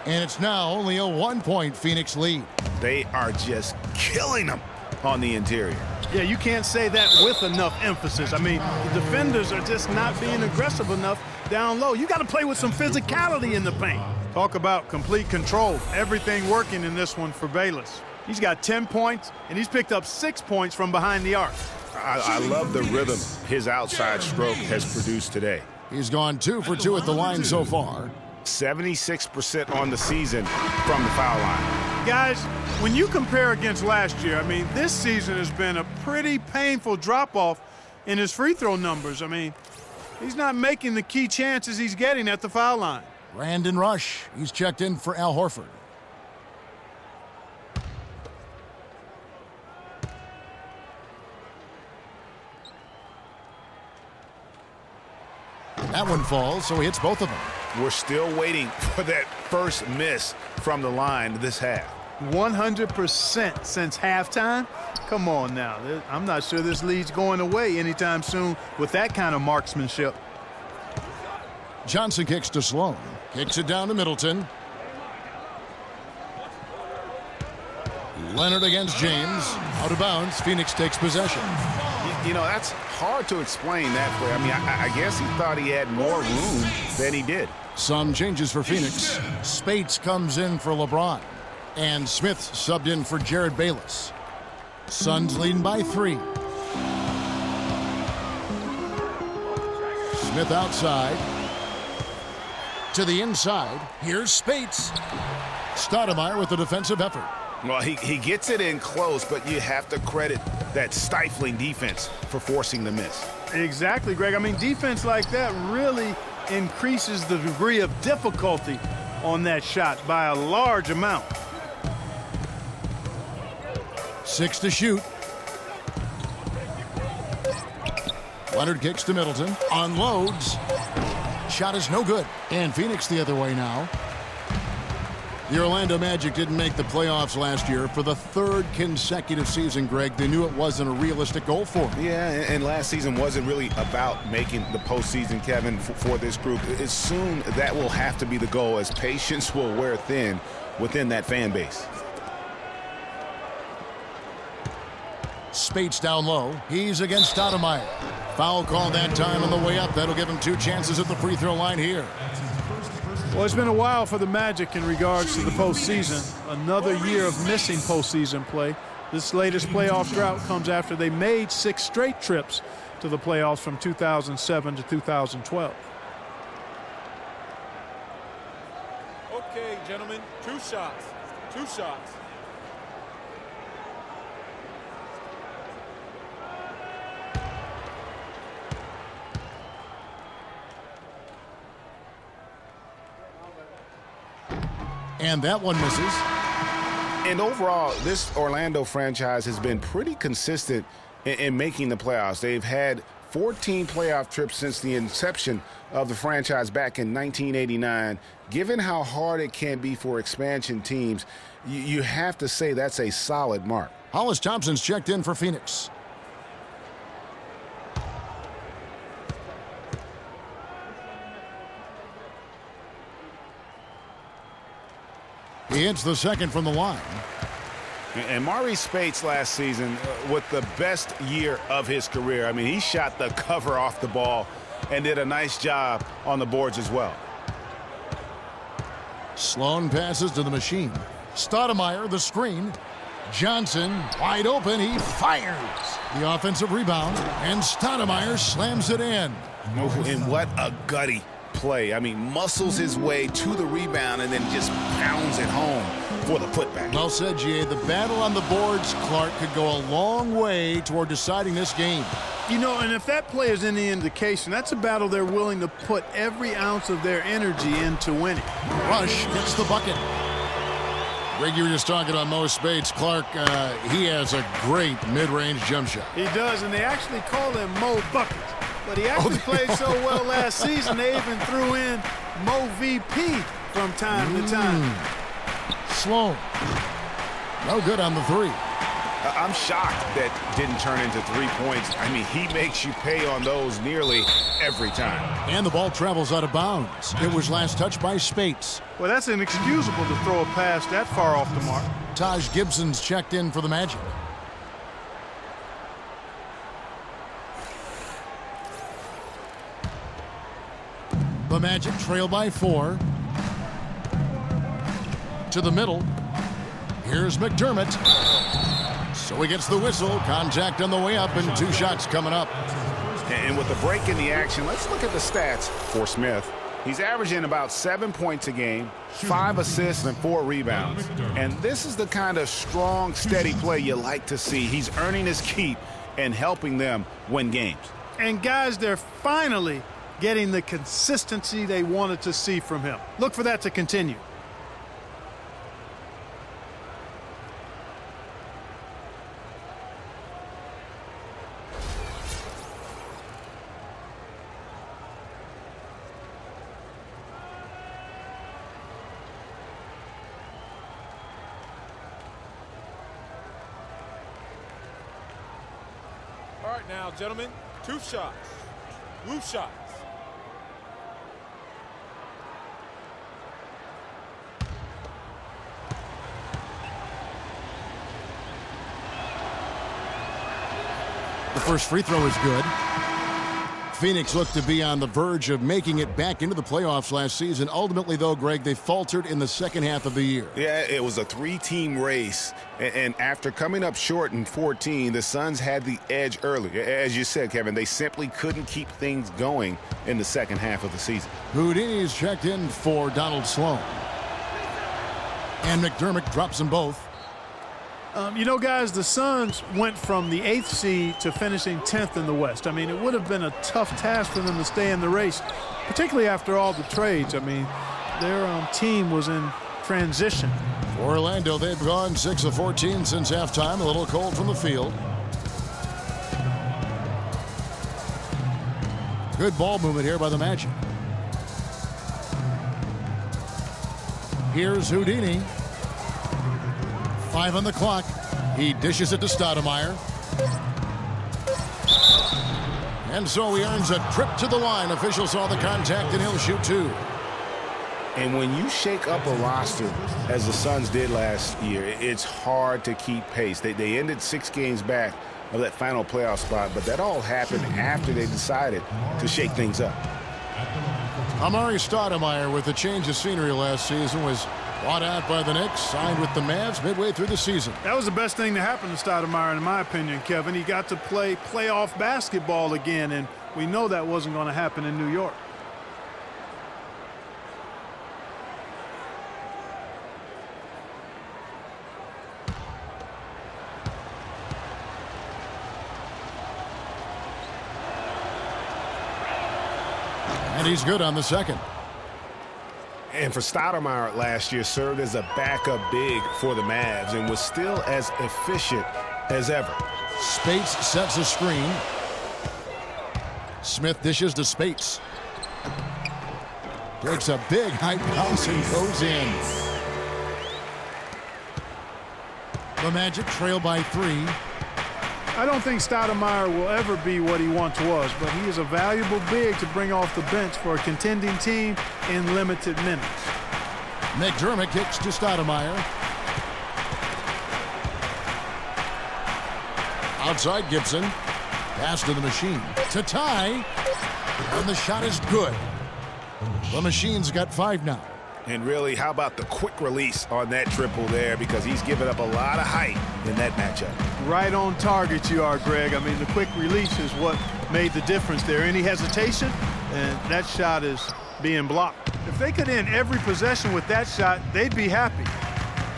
B: And it's now only a 1-point Phoenix lead.
C: They are just killing them on the interior.
D: Yeah, you can't say that with enough emphasis. I mean, the defenders are just not being aggressive enough down low. You got to play with some physicality in the paint. Talk about complete control. Everything working in this one for Bayless. He's got 10 points, and he's picked up 6 points from behind the arc.
C: I love the rhythm his outside stroke has produced today.
B: He's gone 2 for 2 at the line so far.
C: 76% on the season from the foul line.
D: Guys, when you compare against last year, I mean, this season has been a pretty painful drop-off in his free throw numbers. I mean, he's not making the key chances he's getting at the foul line.
B: Brandon Rush, he's checked in for Al Horford. That one falls, so he hits both of them.
C: We're still waiting for that first miss from the line this half.
D: 100% since halftime? Come on now. I'm not sure this lead's going away anytime soon with that kind of marksmanship.
B: Johnson kicks to Sloan. Kicks it down to Middleton. Leonard against James. Out of bounds. Phoenix takes possession.
C: You know, that's hard to explain that way. I mean, I guess he thought he had more room than he did.
B: Some changes for Phoenix. Spates comes in for LeBron. And Smith subbed in for Jared Bayless. Suns leading by 3. Smith outside. To the inside. Here's Spates. Stoudemire with the defensive effort.
C: Well, he gets it in close, but you have to credit that stifling defense for forcing the miss.
D: Exactly, Greg. I mean, defense like that really increases the degree of difficulty on that shot by a large amount.
B: 6 to shoot. Leonard kicks to Middleton. Unloads. Shot is no good. And Phoenix the other way now. The Orlando Magic didn't make the playoffs last year for the third consecutive season, Greg. They knew it wasn't a realistic goal for them.
C: Yeah, and last season wasn't really about making the postseason, Kevin, for this group. It's soon that will have to be the goal, as patience will wear thin within that fan base.
B: Spates down low. He's against Stoudemire. Foul call that time on the way up. That'll give him 2 chances at the free throw line here.
D: Well, it's been a while for the Magic in regards to the postseason. Another year of missing postseason play. This latest playoff drought comes after they made 6 straight trips to the playoffs from 2007 to 2012.
J: Okay, gentlemen, 2 shots. 2 shots.
B: And that one misses.
C: And overall, this Orlando franchise has been pretty consistent in making the playoffs. They've had 14 playoff trips since the inception of the franchise back in 1989. Given how hard it can be for expansion teams, you have to say that's a solid mark.
B: Hollis Thompson's checked in for Phoenix. He hits the second from the line.
C: And Maurice Spates last season with the best year of his career. I mean, he shot the cover off the ball and did a nice job on the boards as well.
B: Sloan passes to the machine. Stoudemire, the screen. Johnson, wide open. He fires. The offensive rebound. And Stoudemire slams it in.
C: And what a gutty play. I mean, muscles his way to the rebound and then just pounds it home for the putback.
B: Well said, G.A. The battle on the boards, Clark, could go a long way toward deciding this game.
D: You know, and if that play is any indication, that's a battle they're willing to put every ounce of their energy into winning.
B: Rush gets the bucket. Greg, you were just talking about Mo Spates. Clark, he has a great mid-range jump shot.
D: He does, and they actually call him Mo Bucket. But he actually played so well last season, they even threw in Mo VP from time to time.
B: Sloan. No good on the 3.
C: I'm shocked that didn't turn into 3 points. I mean, he makes you pay on those nearly every time.
B: And the ball travels out of bounds. It was last touched by Spates.
D: Well, that's inexcusable to throw a pass that far off the mark.
B: Taj Gibson's checked in for the Magic. The Magic trail by 4. To the middle. Here's McDermott. So he gets the whistle. Contact on the way up and 2 shots coming up.
C: And with the break in the action, let's look at the stats for Smith. He's averaging about 7 points a game, 5 assists, and 4 rebounds. And this is the kind of strong, steady play you like to see. He's earning his keep and helping them win games.
D: And guys, they're finally getting the consistency they wanted to see from him. Look for that to continue.
J: All right, now, gentlemen, 2 shots. 2 shots.
B: The first free throw is good. Phoenix looked to be on the verge of making it back into the playoffs last season. Ultimately, though, Greg, they faltered in the second half of the year.
C: Yeah, it was a 3-team race. And after coming up short in 14, the Suns had the edge early. As you said, Kevin, they simply couldn't keep things going in the second half of the season.
B: Houdini's checked in for Donald Sloan. And McDermott drops them both.
D: You know, guys, the Suns went from the 8th seed to finishing 10th in the West. I mean, it would have been a tough task for them to stay in the race, particularly after all the trades. I mean, their team was in transition.
B: For Orlando, they've gone 6 of 14 since halftime. A little cold from the field. Good ball movement here by the Magic. Here's Houdini. 5 on the clock. He dishes it to Stoudemire. And so he earns a trip to the line. Officials saw the contact, and he'll shoot 2.
C: And when you shake up a roster, as the Suns did last year, it's hard to keep pace. They ended 6 games back of that final playoff spot, but that all happened after they decided to shake things up.
B: Amari Stoudemire, with a change of scenery last season, was bought out by the Knicks, signed with the Mavs midway through the season.
D: That was the best thing to happen to Stoudemire, in my opinion, Kevin. He got to play playoff basketball again, and we know that wasn't going to happen in New York.
B: And he's good on the second.
C: And for Stoudemire last year, served as a backup big for the Mavs and was still as efficient as ever.
B: Spates sets a screen. Smith dishes to Spates. Takes a big high bounce and goes in. The Magic trail by 3.
D: I don't think Stoudemire will ever be what he once was, but he is a valuable big to bring off the bench for a contending team in limited minutes.
B: McDermott kicks to Stoudemire. Outside Gibson. Pass to the Machine. To tie. And the shot is good. The Machine's got 5 now.
C: And really, how about the quick release on that triple there, because he's given up a lot of height in that matchup.
D: Right on target you are, Greg. I mean, the quick release is what made the difference there. Any hesitation, and that shot is being blocked. If they could end every possession with that shot, they'd be happy.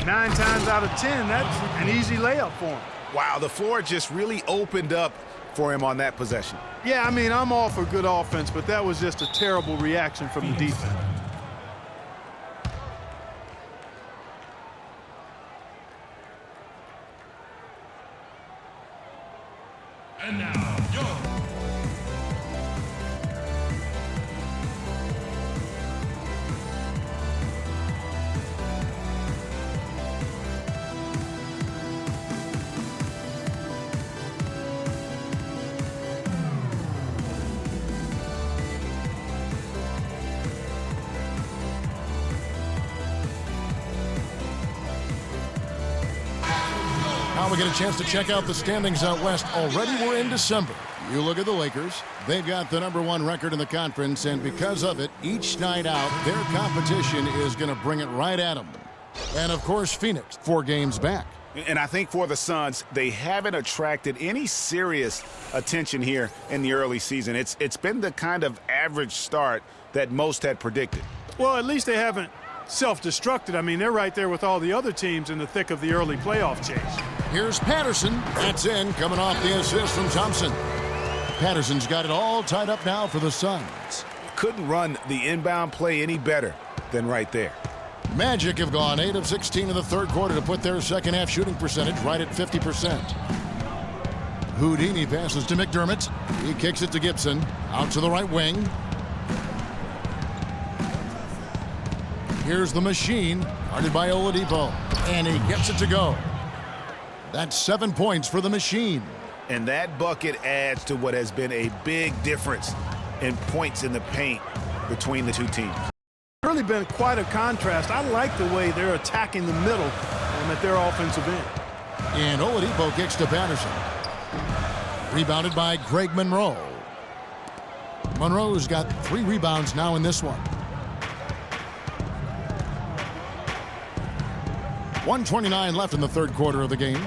D: 9 times out of 10, that's an easy layup for him.
C: Wow, the floor just really opened up for him on that possession.
D: Yeah, I mean, I'm all for good offense, but that was just a terrible reaction from the defense.
G: And now, go.
B: Now we get a chance to check out the standings out west. Already we're in December. You look at the Lakers. They've got the #1 record in the conference, and because of it, each night out, their competition is going to bring it right at them. And, of course, Phoenix, 4 games back.
C: And I think for the Suns, they haven't attracted any serious attention here in the early season. It's been the kind of average start that most had predicted.
D: Well, at least they haven't self-destructed. I mean, they're right there with all the other teams in the thick of the early playoff chase.
B: Here's Patterson. That's in, coming off the assist from Thompson. Patterson's got it all tied up now for the Suns.
C: Couldn't run the inbound play any better than right there.
B: Magic have gone 8 of 16 in the third quarter to put their second-half shooting percentage right at 50%. Houdini passes to McDermott. He kicks it to Gibson. Out to the right wing. Here's the Machine, guarded by Oladipo. And he gets it to go. That's 7 points for the Machine.
C: And that bucket adds to what has been a big difference in points in the paint between the two teams.
D: It's really been quite a contrast. I like the way they're attacking the middle at their offensive end.
B: And Oladipo kicks to Patterson. Rebounded by Greg Monroe. Monroe's got 3 rebounds now in this one. 1:29 left in the third quarter of the game.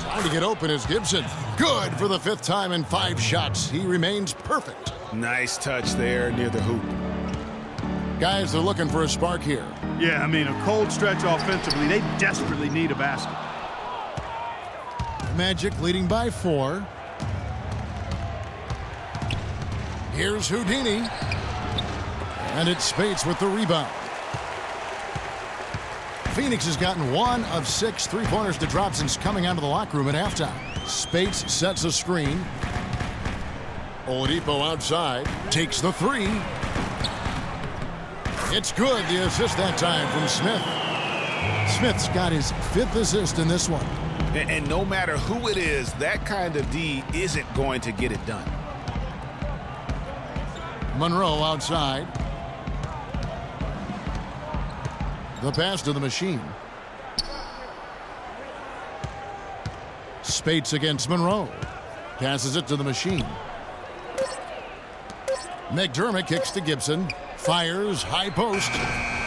B: Trying to get open is Gibson. Good for the 5th time in 5 shots. He remains perfect.
C: Nice touch there near the hoop.
B: Guys, they're looking for a spark here.
D: Yeah, I mean, a cold stretch offensively. They desperately need a basket.
B: Magic leading by 4. Here's Houdini. And it's Spates with the rebound. Phoenix has gotten 1 of 6 3-pointers to drop since coming out of the locker room at halftime. Spates sets a screen. Oladipo outside, takes the three. It's good, the assist that time from Smith. Smith's got his 5th assist in this one.
C: And no matter who it is, that kind of D isn't going to get it done.
B: Monroe outside. The pass to the machine. Spates against Monroe. Passes it to the machine. McDermott kicks to Gibson. Fires, high post.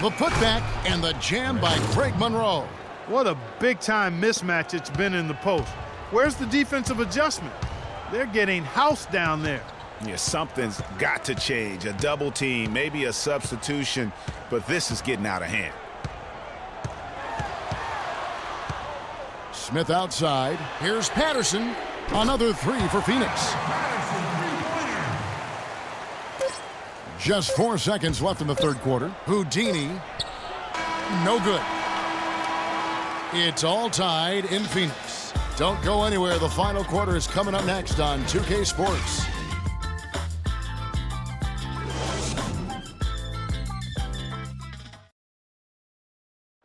B: The putback and the jam by Craig Monroe.
D: What a big-time mismatch it's been in the post. Where's the defensive adjustment? They're getting housed down there.
C: Yeah, something's got to change. A double team, maybe a substitution, but this is getting out of hand.
B: Smith outside. Here's Patterson. Another three for Phoenix. Just 4 seconds left in the third quarter. Houdini. No good. It's all tied in Phoenix. Don't go anywhere. The final quarter is coming up next on 2K Sports.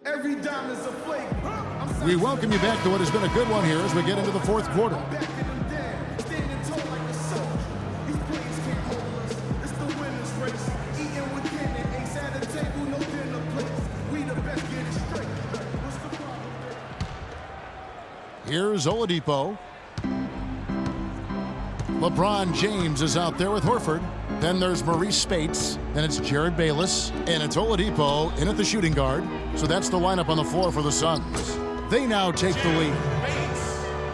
A: Every dime is a flake.
B: We welcome you back to what has been a good one here as we get into the fourth quarter.
A: Standing tall like a soldier. These players can't hold us. It's the winner's race. Eating with cannon, ace at the table, no dinner place. We the best, get it straight. What's the problem?
B: Here's Oladipo. LeBron James is out there with Horford. Then there's Maurice Spates. Then it's Jared Bayless. And it's Oladipo in at the shooting guard. So that's the lineup on the floor for the Suns. They now take the lead.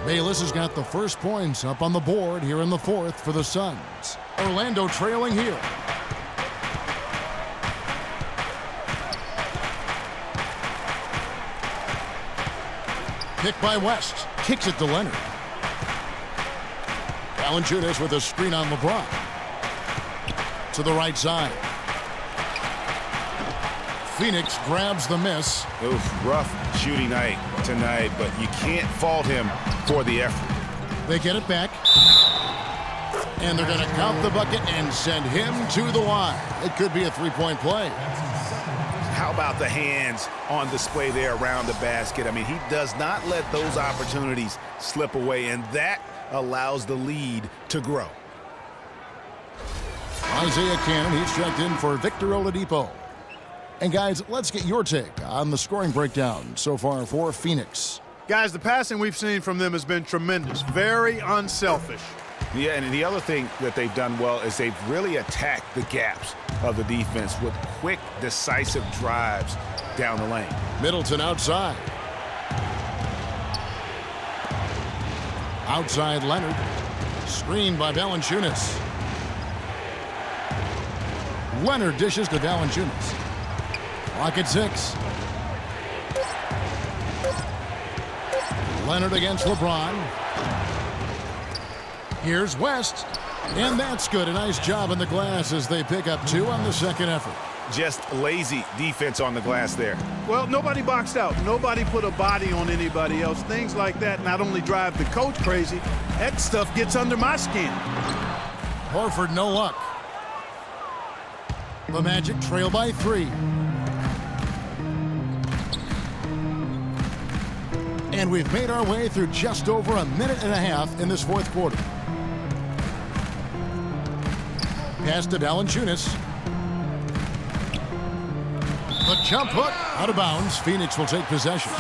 B: Bayless has got the first points up on the board here in the fourth for the Suns. Orlando trailing here. Pick by West. Kicks it to Leonard. Valanciunas with a screen on LeBron. To the right side. Phoenix grabs the miss.
C: Oof, rough shooting night tonight, but you can't fault him for the effort.
B: They get it back. And they're going to count the bucket and send him to the line. It could be a three-point play.
C: How about the hands on display there around the basket? I mean, he does not let those opportunities slip away, and that allows the lead to grow.
B: Isaiah Cannon, he's checked in for Victor Oladipo. And guys, let's get your take on the scoring breakdown so far for Phoenix.
D: Guys, the passing we've seen from them has been tremendous. Very unselfish.
C: Yeah, and the other thing that they've done well is they've really attacked the gaps of the defense with quick, decisive drives down the lane.
B: Middleton outside. Outside Leonard. Screened by Valanciunas. Leonard dishes to Valanciunas. Clock at 6. Leonard against LeBron. Here's West. And that's good. A nice job in the glass as they pick up 2 on the second effort.
C: Just lazy defense on the glass there.
D: Well, nobody boxed out. Nobody put a body on anybody else. Things like that not only drive the coach crazy, that stuff gets under my skin.
B: Horford, no luck. The Magic trail by 3. And we've made our way through just over a minute and a half in this fourth quarter. Pass to Valanciunas. The jump hook out of bounds. Phoenix will take possession.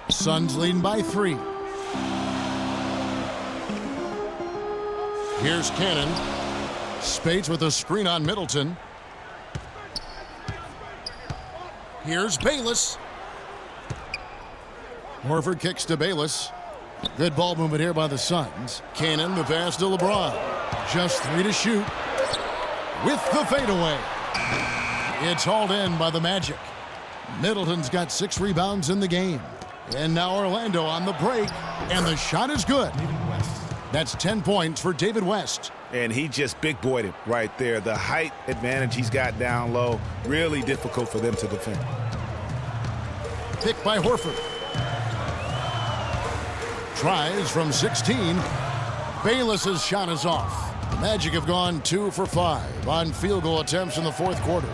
B: Suns leading by 3. Here's Cannon. Spates with a screen on Middleton. Here's Bayless. Horford kicks to Bayless. Good ball movement here by the Suns. Cannon, the pass to LeBron. Just 3 to shoot. With the fadeaway. It's hauled in by the Magic. Middleton's got 6 rebounds in the game. And now Orlando on the break. And the shot is good. That's 10 points for David West.
C: And he just big-boyed him right there. The height advantage he's got down low, really difficult for them to defend.
B: Pick by Horford. Tries from 16. Bayless's shot is off. The Magic have gone 2 for 5 on field goal attempts in the fourth quarter.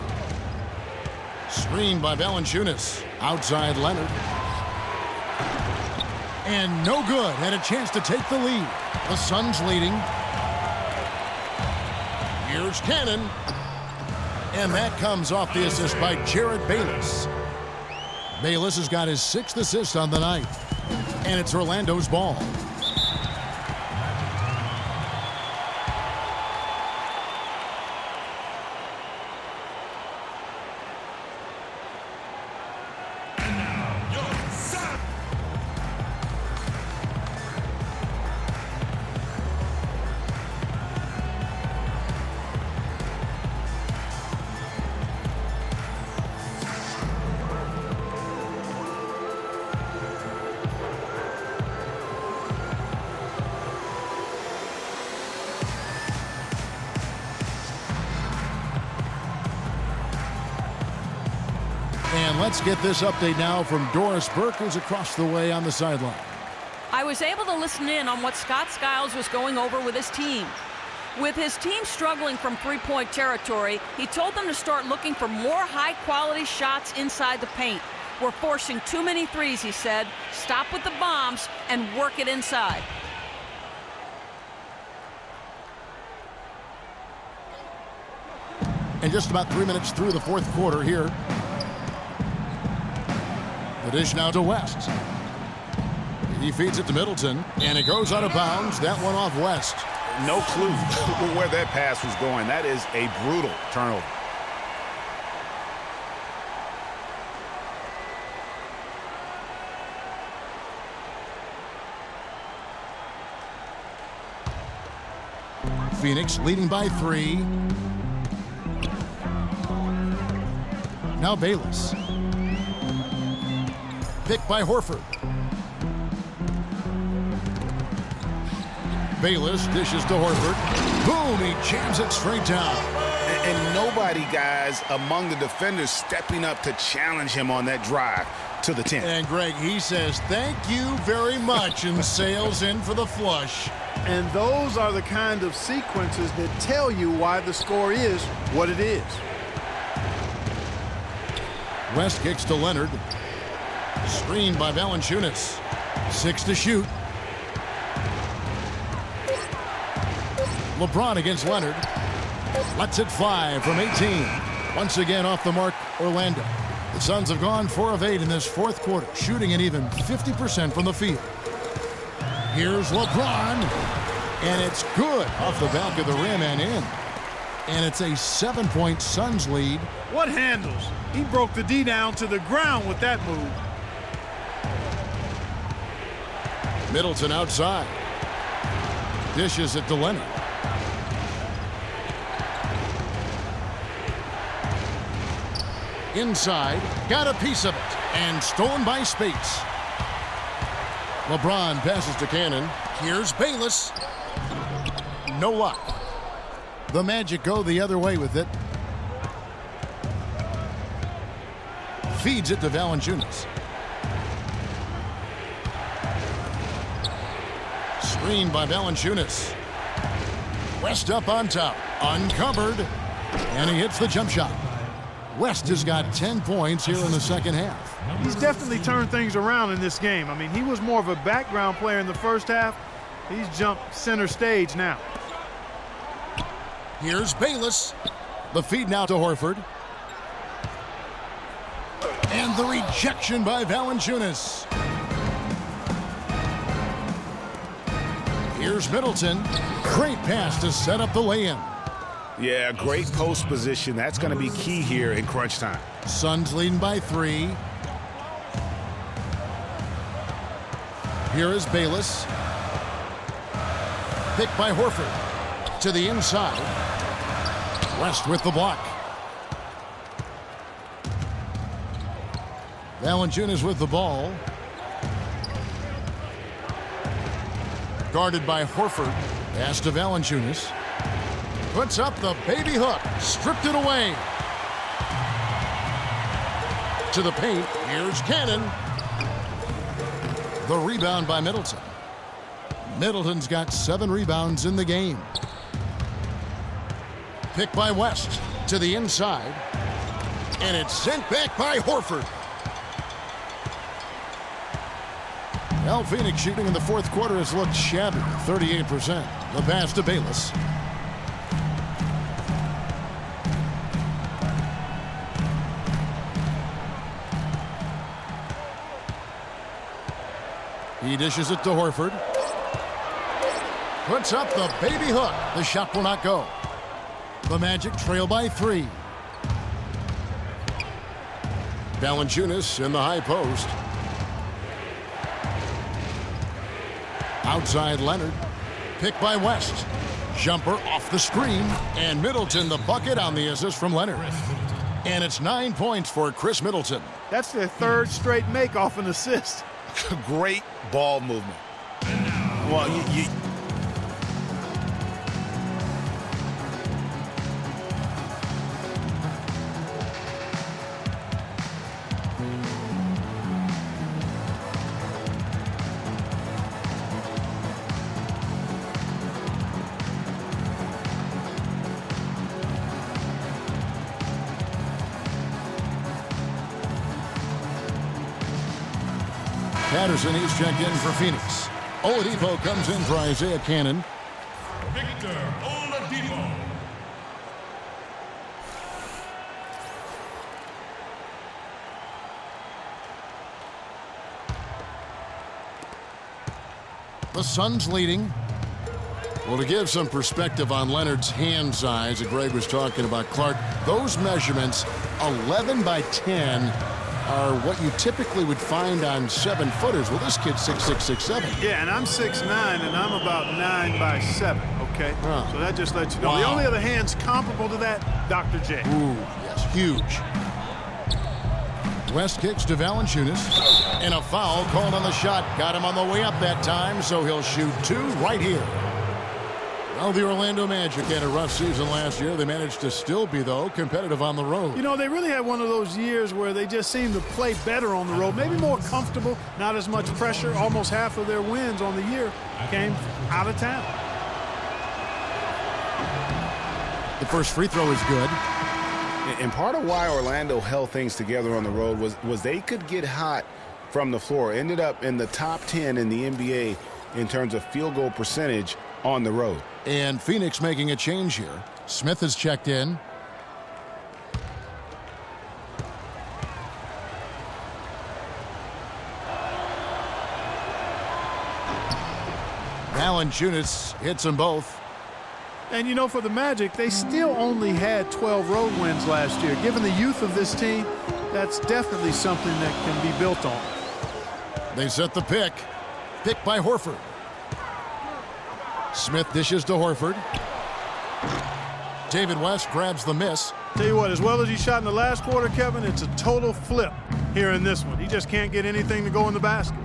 B: Screened by Valanciunas. Outside Leonard. And no good. Had a chance to take the lead. The Suns leading. Here's Cannon. And that comes off the assist by Jared Bayless. Bayless has got his 6th assist on the night. And it's Orlando's ball. And let's get this update now from Doris Burke, who's across the way on the sideline.
E: I was able to listen in on what Scott Skiles was going over with his team. With his team struggling from three-point territory, he told them to start looking for more high-quality shots inside the paint. We're forcing too many threes, he said. Stop with the bombs and work it inside.
B: And just about 3 minutes through the fourth quarter here. The dish now to West. He feeds it to Middleton, and it goes out of bounds. That one off West.
C: No clue where that pass was going. That is a brutal turnover.
B: Phoenix leading by 3. Now Bayless. Picked by Horford. Bayless dishes to Horford. Boom, he jams it straight down.
C: And nobody, guys, among the defenders stepping up to challenge him on that drive to the 10.
B: And Greg, he says, thank you very much, and sails in for the flush.
D: And those are the kind of sequences that tell you why the score is what it is.
B: West kicks to Leonard. Screened by Valanciunas. 6 to shoot. LeBron against Leonard. Lets it fly from 18. Once again off the mark, Orlando. The Suns have gone 4 of 8 in this fourth quarter, shooting an even 50% from the field. Here's LeBron. And it's good off the back of the rim and in. And it's a 7-point Suns lead.
D: What handles? He broke the D down to the ground with that move.
B: Middleton outside. Dishes it to Leonard. Inside, got a piece of it, and stolen by Spates. LeBron passes to Cannon. Here's Bayless. No luck. The Magic go the other way with it. Feeds it to Valanciunas. Screened by Valanciunas. West up on top. Uncovered. And he hits the jump shot. West has got 10 points here in the second half.
D: He's definitely turned things around in this game. I mean, he was more of a background player in the first half. He's jumped center stage now.
B: Here's Bayless. The feed now to Horford. And the rejection by Valanciunas. Here's Middleton. Great pass to set up the lay-in.
C: Yeah, great post position. That's going to be key here in crunch time.
B: Suns leading by 3. Here is Bayless. Picked by Horford. To the inside. West with the block. Valanciunas with the ball. Guarded by Horford. Pass to Valanciunas. Puts up the baby hook. Stripped it away. To the paint. Here's Cannon. The rebound by Middleton. Middleton's got 7 rebounds in the game. Picked by West to the inside. And it's sent back by Horford. Well, Phoenix shooting in the fourth quarter has looked shabby, 38%. The pass to Bayless. He dishes it to Horford. Puts up the baby hook. The shot will not go. The Magic trail by 3. Valanciunas in the high post. Outside Leonard. Picked by West. Jumper off the screen. And Middleton the bucket on the assist from Leonard. And it's 9 points for Chris Middleton.
D: That's their 3rd straight make off an assist.
C: Great ball movement. Well, you
B: Patterson, he's checked in for Phoenix. Oladipo comes in for Isaiah Cannon.
G: Victor Oladipo.
B: The Suns leading. Well, to give some perspective on Leonard's hand size that Greg was talking about, Clark, those measurements, 11 by 10, are what you typically would find on 7-footers. Well, this kid's 6'6", 6'7".
D: Yeah, and I'm 6'9", and I'm about 9 by 7, okay?
B: Huh.
D: So that just lets you know.
B: Wow.
D: The only other hands comparable to that, Dr. J.
B: Ooh, yes, huge. West kicks to Valanciunas, and a foul called on the shot. Got him on the way up that time, so he'll shoot 2 right here. Well, the Orlando Magic had a rough season last year. They managed to still be, though, competitive on the road.
D: You know, they really had one of those years where they just seemed to play better on the road, maybe more comfortable, not as much pressure. Almost half of their wins on the year came out of town.
B: The first free throw is good.
C: And part of why Orlando held things together on the road was they could get hot from the floor. Ended up in the top 10 in the NBA in terms of field goal percentage on the road.
B: And Phoenix making a change here. Smith has checked in. Valanciunas hits them both.
D: And, you know, for the Magic, they still only had 12 road wins last year. Given the youth of this team, that's definitely something that can be built on.
B: They set the pick. Picked by Horford. Smith dishes to Horford. David West grabs the miss.
D: Tell you what, as well as he shot in the last quarter, Kevin, it's a total flip here in this one. He just can't get anything to go in the basket.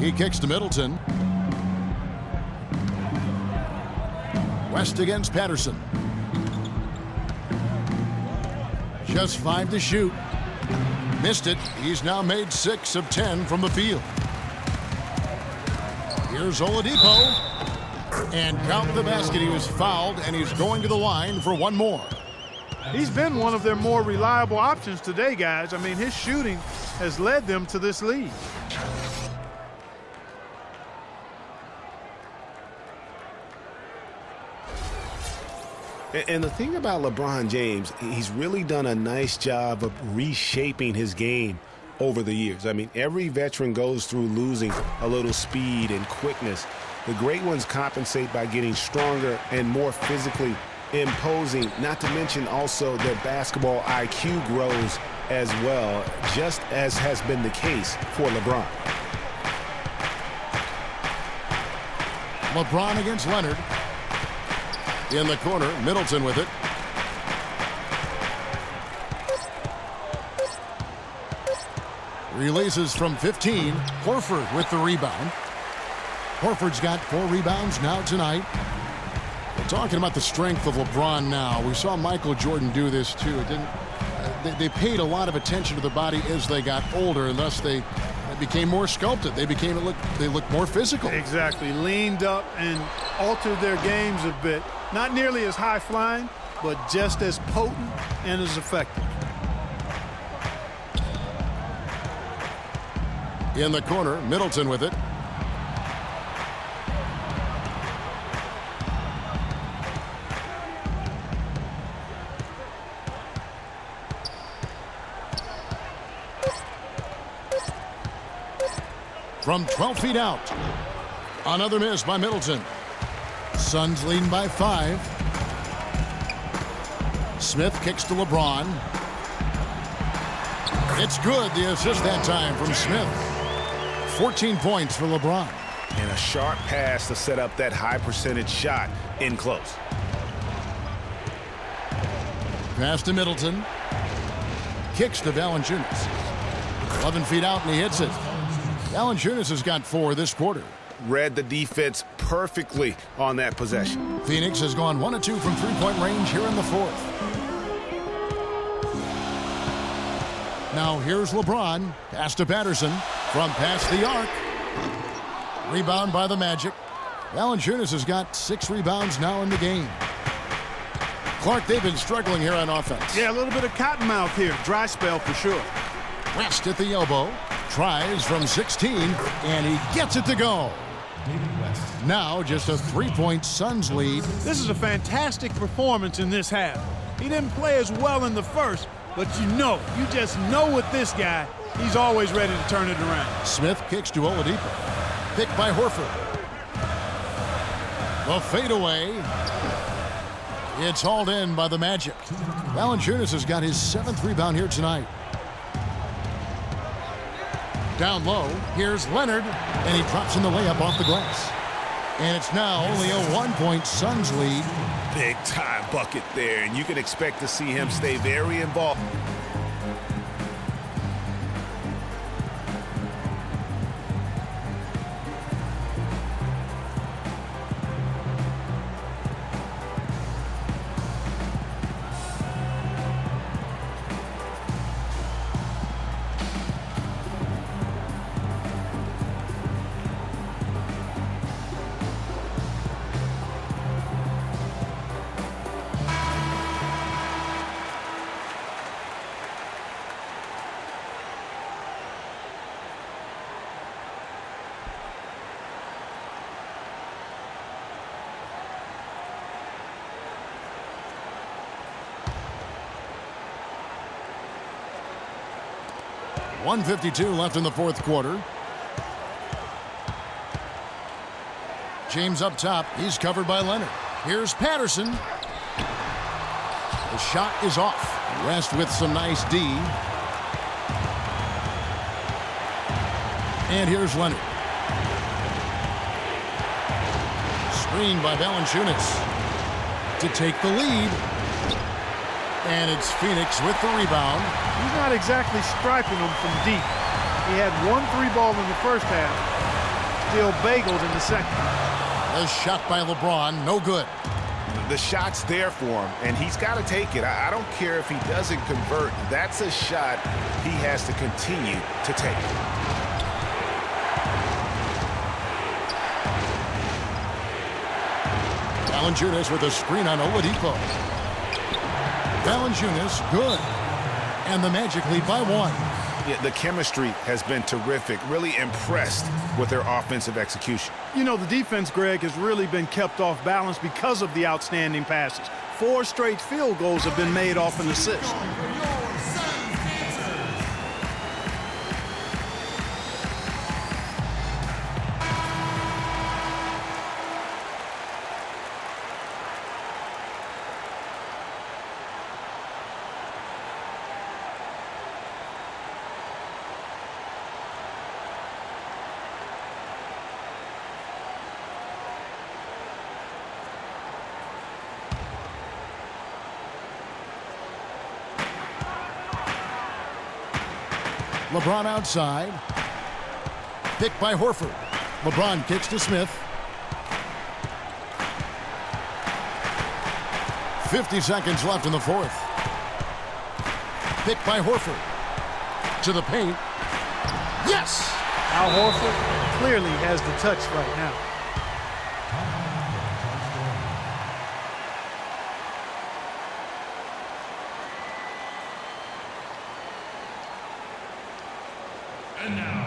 B: He kicks to Middleton. West against Patterson. Just 5 to shoot. Missed it. He's now made 6 of 10 from the field. Here's Oladipo. And count the basket. He was fouled, and he's going to the line for one more.
D: He's been one of their more reliable options today, guys. I mean, his shooting has led them to this lead.
C: And the thing about LeBron James, he's really done a nice job of reshaping his game over the years. I mean, every veteran goes through losing a little speed and quickness. The great ones compensate by getting stronger and more physically imposing, not to mention also their basketball IQ grows as well, just as has been the case for LeBron.
B: LeBron against Leonard. In the corner, Middleton with it. Releases from 15. Horford with the rebound. Horford's got 4 rebounds now tonight. Talking about the strength of LeBron now, we saw Michael Jordan do this too. It didn't. They paid a lot of attention to their body as they got older, and thus they became more sculpted. They looked more physical.
D: Exactly. Leaned up and altered their games a bit. Not nearly as high flying, but just as potent and as effective.
B: In the corner, Middleton with it. From 12 feet out. Another miss by Middleton. Suns leading by 5. Smith kicks to LeBron. It's good. The assist that time from Smith. 14 points for LeBron.
C: And a sharp pass to set up that high percentage shot in close.
B: Pass to Middleton. Kicks to Valanciunas. 11 feet out and he hits it. Valanciunas has got 4 this quarter.
C: Read the defense perfectly on that possession.
B: Phoenix has gone 1 of 2 from three-point range here in the 4th. Now here's LeBron. Pass to Patterson from past the arc. Rebound by the Magic. Valanciunas has got 6 rebounds now in the game. Clark, they've been struggling here on offense.
D: Yeah, a little bit of cottonmouth here. Dry spell for sure.
B: West at the elbow. Tries from 16, and he gets it to go. Now just a 3-point Suns lead.
D: This is a fantastic performance in this half. He didn't play as well in the first, but you just know with this guy, he's always ready to turn it around.
B: Smith kicks to Oladipo. Picked by Horford. The fadeaway. It's hauled in by the Magic. Valanciunas has got his 7th rebound here tonight. Down low, here's Leonard, and he drops in the layup off the glass. And it's now only a 1-point Suns lead.
C: Big time bucket there, and you can expect to see him stay very involved.
B: .152 left in the 4th quarter. James up top. He's covered by Leonard. Here's Patterson. The shot is off. West with some nice D. And here's Leonard. Screen by Valanciunas to take the lead. And it's Phoenix with the rebound.
D: He's not exactly striping them from deep. He had 1 3-ball in the first half. Still bageled in the second.
B: A shot by LeBron, no good.
C: The shot's there for him, and he's got to take it. I don't care if he doesn't convert. That's a shot he has to continue to take.
B: Valanciunas with a screen on Oladipo. Valanciunas, good. And the Magic lead by 1.
C: Yeah, the chemistry has been terrific. Really impressed with their offensive execution.
D: You know, the defense, Greg, has really been kept off balance because of the outstanding passes. 4 straight field goals have been made off an assist.
B: LeBron outside. Picked by Horford. LeBron kicks to Smith. 50 seconds left in the fourth. Picked by Horford. To the paint. Yes!
D: Al Horford clearly has the touch right now.
G: And now,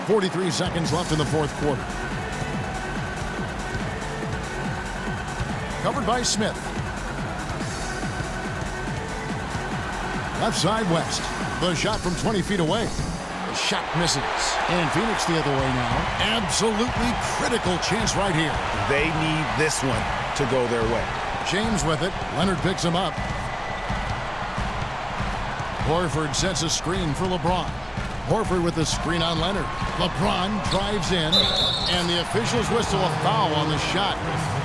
B: .43 seconds left in the fourth quarter. Covered by Smith. Left side West. The shot from 20 feet away. The shot misses. And Phoenix the other way now. Absolutely critical chance right here.
C: They need this one to go their way.
B: James with it. Leonard picks him up. Horford sets a screen for LeBron. Horford with the screen on Leonard. LeBron drives in, and the officials whistle a foul on the shot.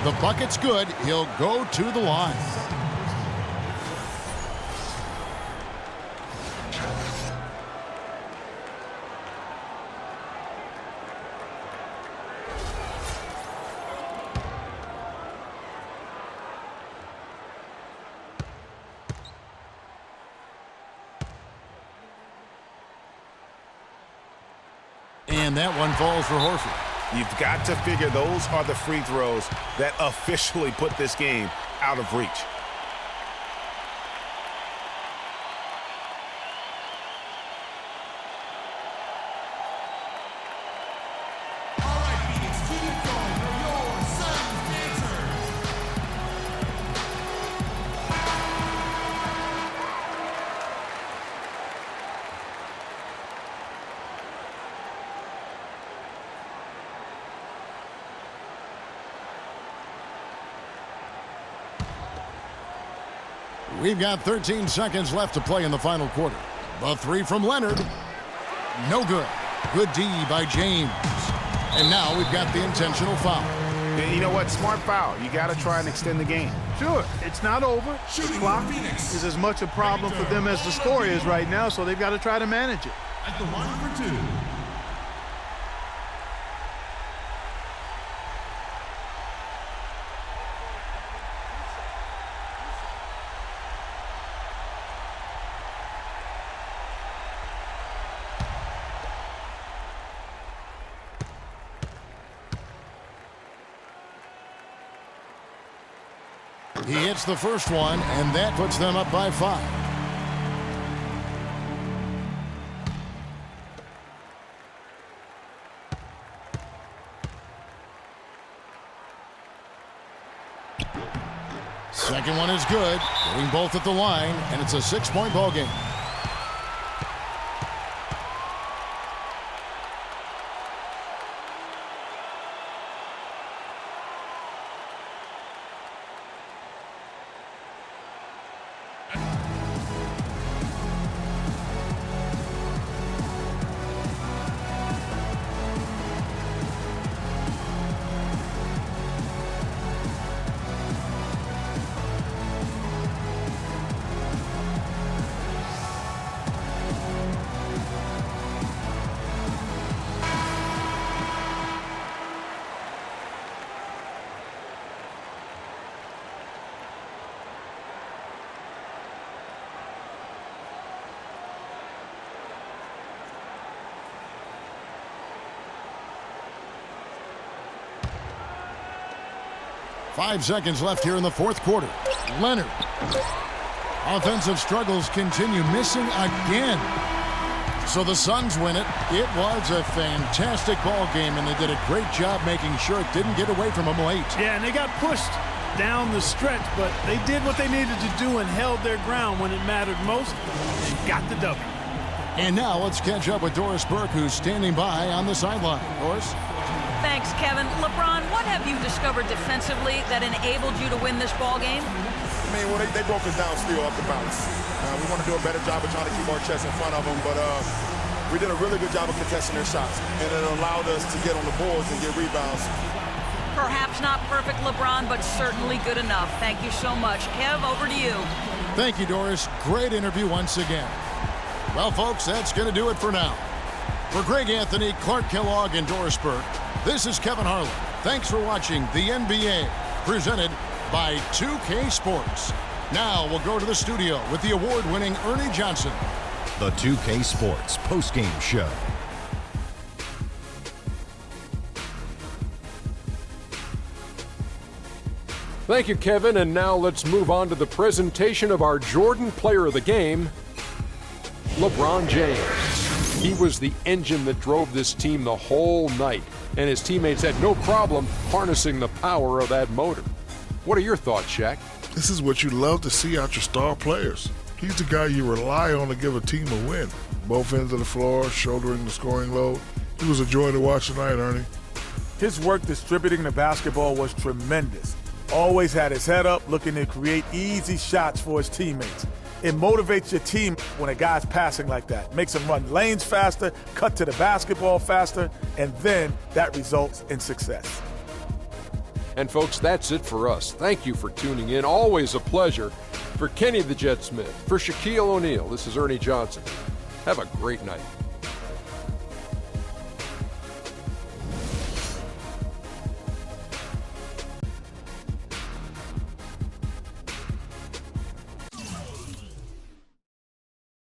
B: The bucket's good. He'll go to the line. And that one falls for Horford.
C: You've got to figure those are the free throws that officially put this game out of reach.
G: all right, Phoenix, keep it going. They're your sons dancers.
B: We've got 13 seconds left to play in the final quarter. The three from Leonard. No good. Good D by James. And now we've got the intentional foul.
C: And you know what? Smart foul. You got to try and extend the game.
D: Sure, it's not over. The
G: Shooting
D: clock
G: for Phoenix.
D: is as much a problem for them as the score is right now, so they've got to try to manage it.
G: At the line for two.
B: He hits the first one, and that puts them up by 5. Second one is good. Getting both at the line, and it's a 6-point ball game. Five seconds left here in the fourth quarter. Leonard. Offensive struggles continue, missing again. So the Suns win it. It was a fantastic ball game, and they did a great job making sure it didn't get away from them late.
D: Yeah, and they got pushed down the stretch, but they did what they needed to do and held their ground when it mattered most and got the W.
B: And now let's catch up with Doris Burke, who's standing by on the sideline. Doris?
E: Thanks, Kevin. LeBron, what have you discovered defensively that enabled you to win this ball game?
L: I mean, well, they broke us down still off the bounce. We want to do a better job of trying to keep our chest in front of them, but we did a really good job of contesting their shots, and it allowed us to get on the boards and get rebounds.
E: Perhaps not perfect, LeBron, but certainly good enough. Thank you so much. Kev, over to you.
B: Thank you, Doris. Great interview once again. Well, folks, that's going to do it for now. For Greg Anthony, Clark Kellogg, and Doris Burke, this is Kevin Harlan. Thanks for watching the NBA, presented by 2K Sports. Now we'll go to the studio with the award-winning Ernie Johnson.
H: The 2K Sports postgame show.
I: Thank you, Kevin. And now let's move on to the presentation of our Jordan Player of the Game, LeBron James. He was the engine that drove this team the whole night, and his teammates had no problem harnessing the power of that motor. What are your thoughts, Shaq?
K: This is what you love to see out your star players. He's the guy you rely on to give a team a win. Both ends of the floor, shouldering the scoring load. He was a joy to watch tonight, Ernie.
J: His work distributing the basketball was tremendous. Always had his head up, looking to create easy shots for his teammates. It motivates your team when a guy's passing like that. Makes them run lanes faster, cut to the basketball faster, and then that results in success.
I: And folks, that's it for us. Thank you for tuning in. Always a pleasure. For Kenny the Jet Smith, for Shaquille O'Neal, this is Ernie Johnson. Have a great night.